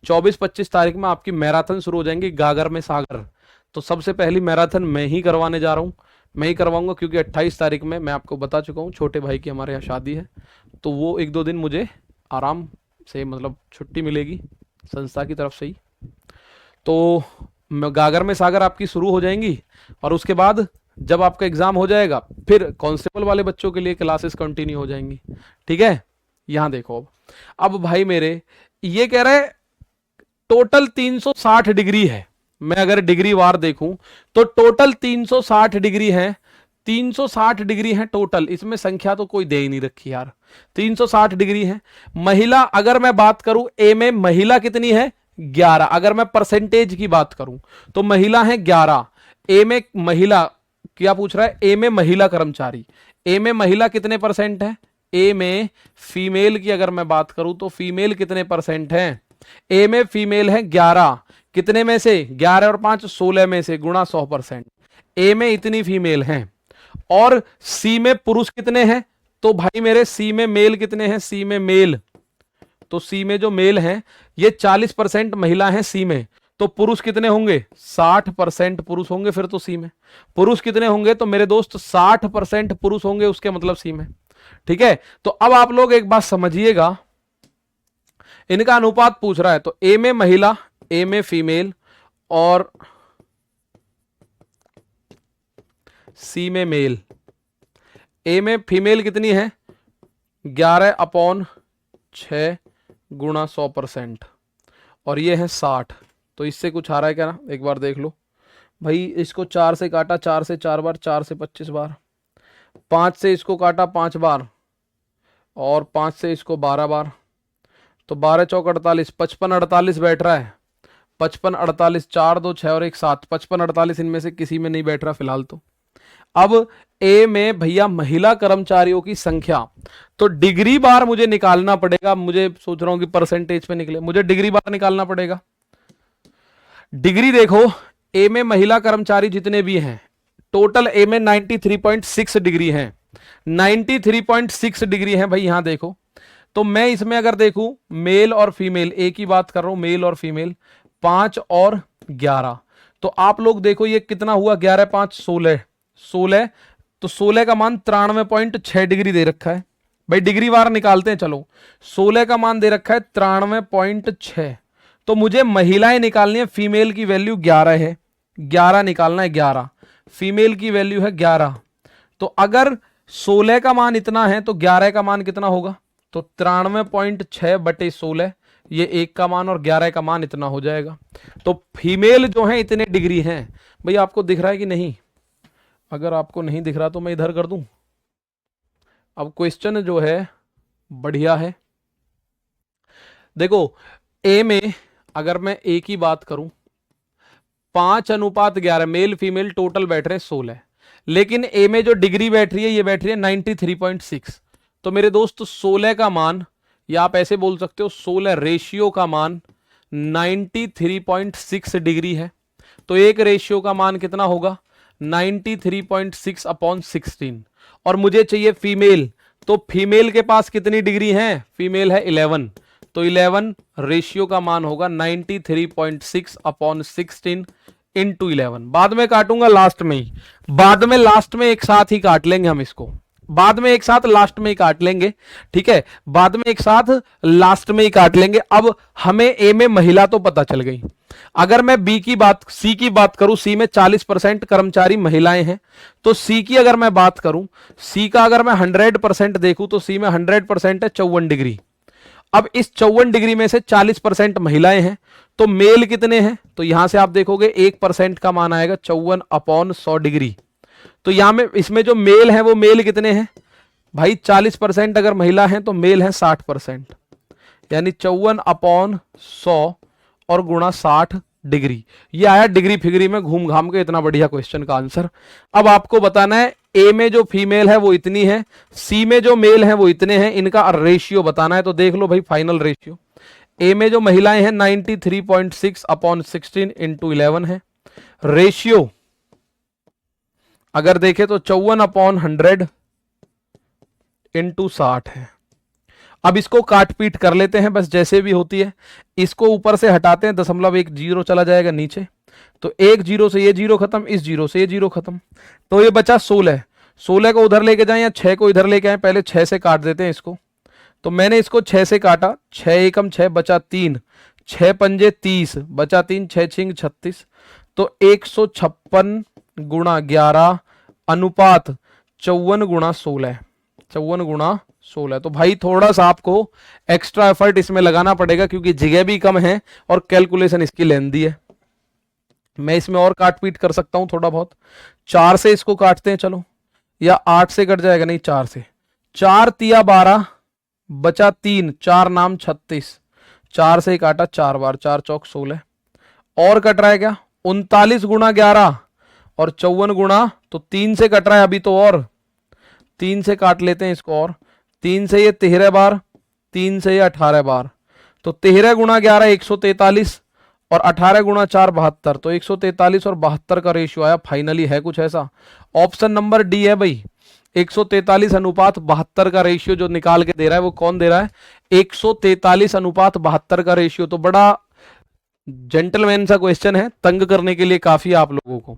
24-25 तारीख में आपकी मैराथन शुरू हो जाएंगी गागर में सागर। तो सबसे पहली मैराथन मैं ही करवाने जा रहा हूँ, मैं ही करवाऊंगा, क्योंकि 28 तारीख में मैं आपको बता चुका हूँ छोटे भाई की हमारे यहाँ शादी है, तो वो 1-2 दिन मुझे आराम से मतलब छुट्टी मिलेगी संस्था की तरफ से ही। तो गागर में सागर आपकी शुरू हो जाएंगी, और उसके बाद जब आपका एग्जाम हो जाएगा फिर कांस्टेबल वाले बच्चों के लिए क्लासेस कंटिन्यू हो जाएंगी। ठीक है, यहां देखो अब भाई मेरे ये कह रहे टोटल 360 डिग्री है। मैं अगर डिग्री वार देखूं तो टोटल 360 डिग्री है, 360 डिग्री है टोटल, इसमें संख्या तो कोई दे ही नहीं रखी यार, 360 डिग्री है। महिला अगर मैं बात करूं ए में महिला कितनी है 11, अगर मैं परसेंटेज की बात करूं तो महिला है 11। ए में महिला क्या पूछ रहा है, ए में महिला कर्मचारी, ए में महिला कितने परसेंट है, ए में फीमेल की अगर मैं बात करूं तो फीमेल कितने परसेंट है, ए में फीमेल है 11, कितने में से 11 और 5 16 में से गुणा 100%, ए में इतनी फीमेल हैं। और सी में पुरुष कितने हैं, तो भाई मेरे सी में मेल कितने हैं, सी में मेल, तो सी में जो मेल हैं ये 40% महिला हैं सी में, तो पुरुष कितने होंगे 60% पुरुष होंगे, फिर तो सी में पुरुष कितने होंगे, तो मेरे दोस्त 60% पुरुष होंगे, उसके मतलब सी में। ठीक है, तो अब आप लोग एक बात समझिएगा, इनका अनुपात पूछ रहा है, तो ए में महिला, ए में फीमेल और सी में मेल। ए में फीमेल कितनी है 11/6 गुणा 100%, और ये है 60, तो इससे कुछ आ रहा है क्या ना, एक बार देख लो भाई, इसको 4 से काटा, 4 से 4 बार, 4 से 25 बार, 5 से इसको काटा 5 बार, और 5 से इसको 12 बार, तो 12 चौक 48, 55 48 बैठ रहा है, 55 48, 4 2 6 और 1 7, 55 48 इनमें से किसी में नहीं बैठ रहा फिलहाल। तो अब ए में भैया महिला कर्मचारियों की संख्या, तो डिग्री बार मुझे निकालना पड़ेगा, मुझे सोच रहा हूं कि परसेंटेज पे निकले, मुझे डिग्री बार निकालना पड़ेगा। डिग्री देखो, ए में महिला कर्मचारी जितने भी हैं टोटल ए में 93.6 डिग्री हैं, 93.6 डिग्री हैं भाई, यहां देखो। तो मैं इसमें अगर देखूं मेल और फीमेल, ए की बात कर रहा हूं, मेल और फीमेल 5 और 11, तो आप लोग देखो ये कितना हुआ, 11 5 16, 16, तो 16 का मान 93.6 डिग्री दे रखा है भाई, डिग्री वार निकालते हैं चलो, 16 का मान दे रखा है 93.6, तो मुझे महिलाएं निकालनी है, फीमेल की वैल्यू 11 है, 11 निकालना है, 11 फीमेल की वैल्यू है 11, तो अगर 16 का मान इतना है तो 11 का मान कितना होगा, तो 93.6 बटे 16, ये 1 का मान और 11 का मान इतना हो जाएगा। तो फीमेल जो है इतने डिग्री हैं भाई, आपको दिख रहा है कि नहीं, अगर आपको नहीं दिख रहा तो मैं इधर कर दूं। अब क्वेश्चन जो है बढ़िया है, देखो ए में अगर मैं ए की बात करूं 5:11 मेल फीमेल टोटल बैठ रहे 16, लेकिन ए में जो डिग्री बैठ रही है ये बैठ रही है 93.6, तो मेरे दोस्त 16 का मान, या आप ऐसे बोल सकते हो 16 रेशियो का मान 93.6 डिग्री है, तो एक रेशियो का मान कितना होगा 93.6/16, और मुझे चाहिए फीमेल, तो फीमेल के पास कितनी डिग्री है, फीमेल है 11, तो 11 रेशियो का मान होगा 93.6/16 इंटू 11, बाद में काटूंगा लास्ट में ही, बाद में लास्ट में एक साथ ही काट लेंगे हम इसको, बाद में एक साथ लास्ट में ही काट लेंगे, ठीक है, बाद में एक साथ लास्ट में ही काट लेंगे। अब हमें ए में महिला तो पता चल गई, अगर मैं बी की बात, सी की बात करूं, सी में 40% कर्मचारी महिलाएं हैं, तो सी की अगर मैं बात करूं, सी का अगर मैं 100% देखूं तो सी में 100% है 54 डिग्री। अब इस 54 डिग्री में से 40% महिलाएं हैं, तो मेल कितने हैं, तो यहां से आप देखोगे 1% का मान आएगा 54/100 डिग्री, तो यहां में इसमें जो मेल है वो मेल कितने हैं भाई 40% अगर महिला है तो मेल है 60%, यानी 54/100 और गुणा 60 डिग्री, ये आया डिग्री फिगरी में घूम घाम के इतना बढ़िया क्वेश्चन का आंसर। अब आपको बताना है ए में जो फीमेल है वो इतनी है, सी में जो मेल है वो इतने हैं, इनका रेशियो बताना है, तो देख लो भाई फाइनल रेशियो, ए में जो महिलाएं हैं 93.6/16 इंटू 11 है, रेशियो अगर देखें तो 54/100 इंटू 60 है। अब इसको काट पीट कर लेते हैं बस जैसे भी होती है। इसको ऊपर से हटाते हैं, दशमलव एक जीरो चला जाएगा नीचे, तो एक जीरो से ये जीरो खत्म, इस जीरो से ये जीरो खत्म, तो ये बचा 16। 16 को उधर लेके जाएं या 6 को इधर लेके आए, पहले 6 से काट देते हैं इसको। तो मैंने इसको 6 से काटा, 6 एकम 6 बचा 3, 6 पंजे 30 बचा 3, 6 छिंग 36, तो 156 गुणा 11 अनुपात 54 गुणा 16, 54 गुणा 16। तो भाई थोड़ा सा आपको एक्स्ट्रा एफर्ट इसमें लगाना पड़ेगा क्योंकि जगह भी कम है और कैलकुलेशन इसकी लेंदी है। मैं इसमें और काट पीट कर सकता हूं थोड़ा बहुत। 4 से इसको काटते हैं चलो, या 8 से कट जाएगा, नहीं 4 से। 4 तिया 12 बचा 3, 4 नाम 36, 4 से ही काटा 4 बार, 4 चौक 16। और कट रहा है क्या, 39 गुणा 11 और 54 गुणा, तो 3 से कट रहा है अभी तो, और 3 से काट लेते हैं इसको, और 3 से ये 13 बार, 3 से ये 18 बार, तो 13 गुणा 11 143 और 18 गुणा 4 72, तो 143 और 72 का रेशियो आया। फाइनली है कुछ ऐसा, ऑप्शन नंबर डी है भाई। 143 अनुपात 72 का रेशियो जो निकाल के दे रहा है वो कौन दे रहा है, 143 अनुपात 72 का रेशियो। तो बड़ा जेंटलमैन सा क्वेश्चन है, तंग करने के लिए काफी आप लोगों को।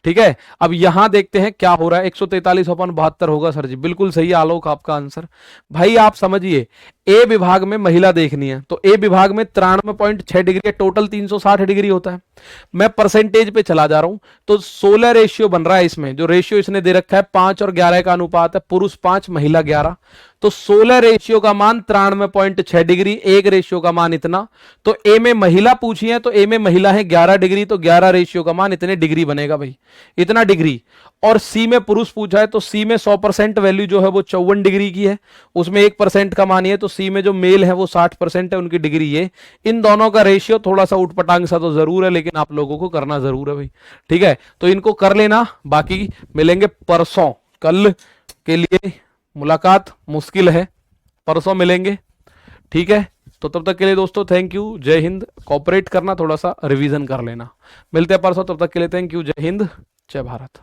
ठीक है, अब यहां देखते हैं क्या हो रहा है। 143 अपन 72 होगा सर जी, बिल्कुल सही आलोक आपका आंसर। भाई आप समझिए, ए विभाग में महिला देखनी है तो ए विभाग में 93.6 डिग्री है, टोटल 360 डिग्री होता है। मैं परसेंटेज पे चला जा रहा हूं तो 16 रेशियो बन रहा है इसमें। जो रेशियो इसने दे रखा है 5 और 11 का अनुपात है, पुरुष 5 महिला 11, तो 16 रेशियो का मान 93.6 डिग्री, एक रेशियो का मान इतना। तो ए में महिला पूछी है तो ए में महिला है 11 डिग्री, तो 11 रेशियो का मान इतने डिग्री बनेगा भाई, इतना डिग्री। और सी में पुरुष पूछा है तो सी में 100% वैल्यू जो है वो 54 डिग्री की है, उसमें 1% का मान है, तो सी में जो मेल है वो 60% है, उनकी डिग्री ये। इन दोनों का रेशियो थोड़ा सा उठपटांग सा तो जरूर है, लेकिन आप लोगों को करना जरूर है भाई। ठीक है, तो इनको कर लेना, बाकी मिलेंगे परसों। कल के लिए मुलाकात मुश्किल है, परसों मिलेंगे। ठीक है, तो तब तक के लिए दोस्तों थैंक यू, जय हिंद। कॉपरेट करना, थोड़ा सा रिवीजन कर लेना। मिलते हैं परसों, तब तक के लिए थैंक यू, जय हिंद, जय भारत।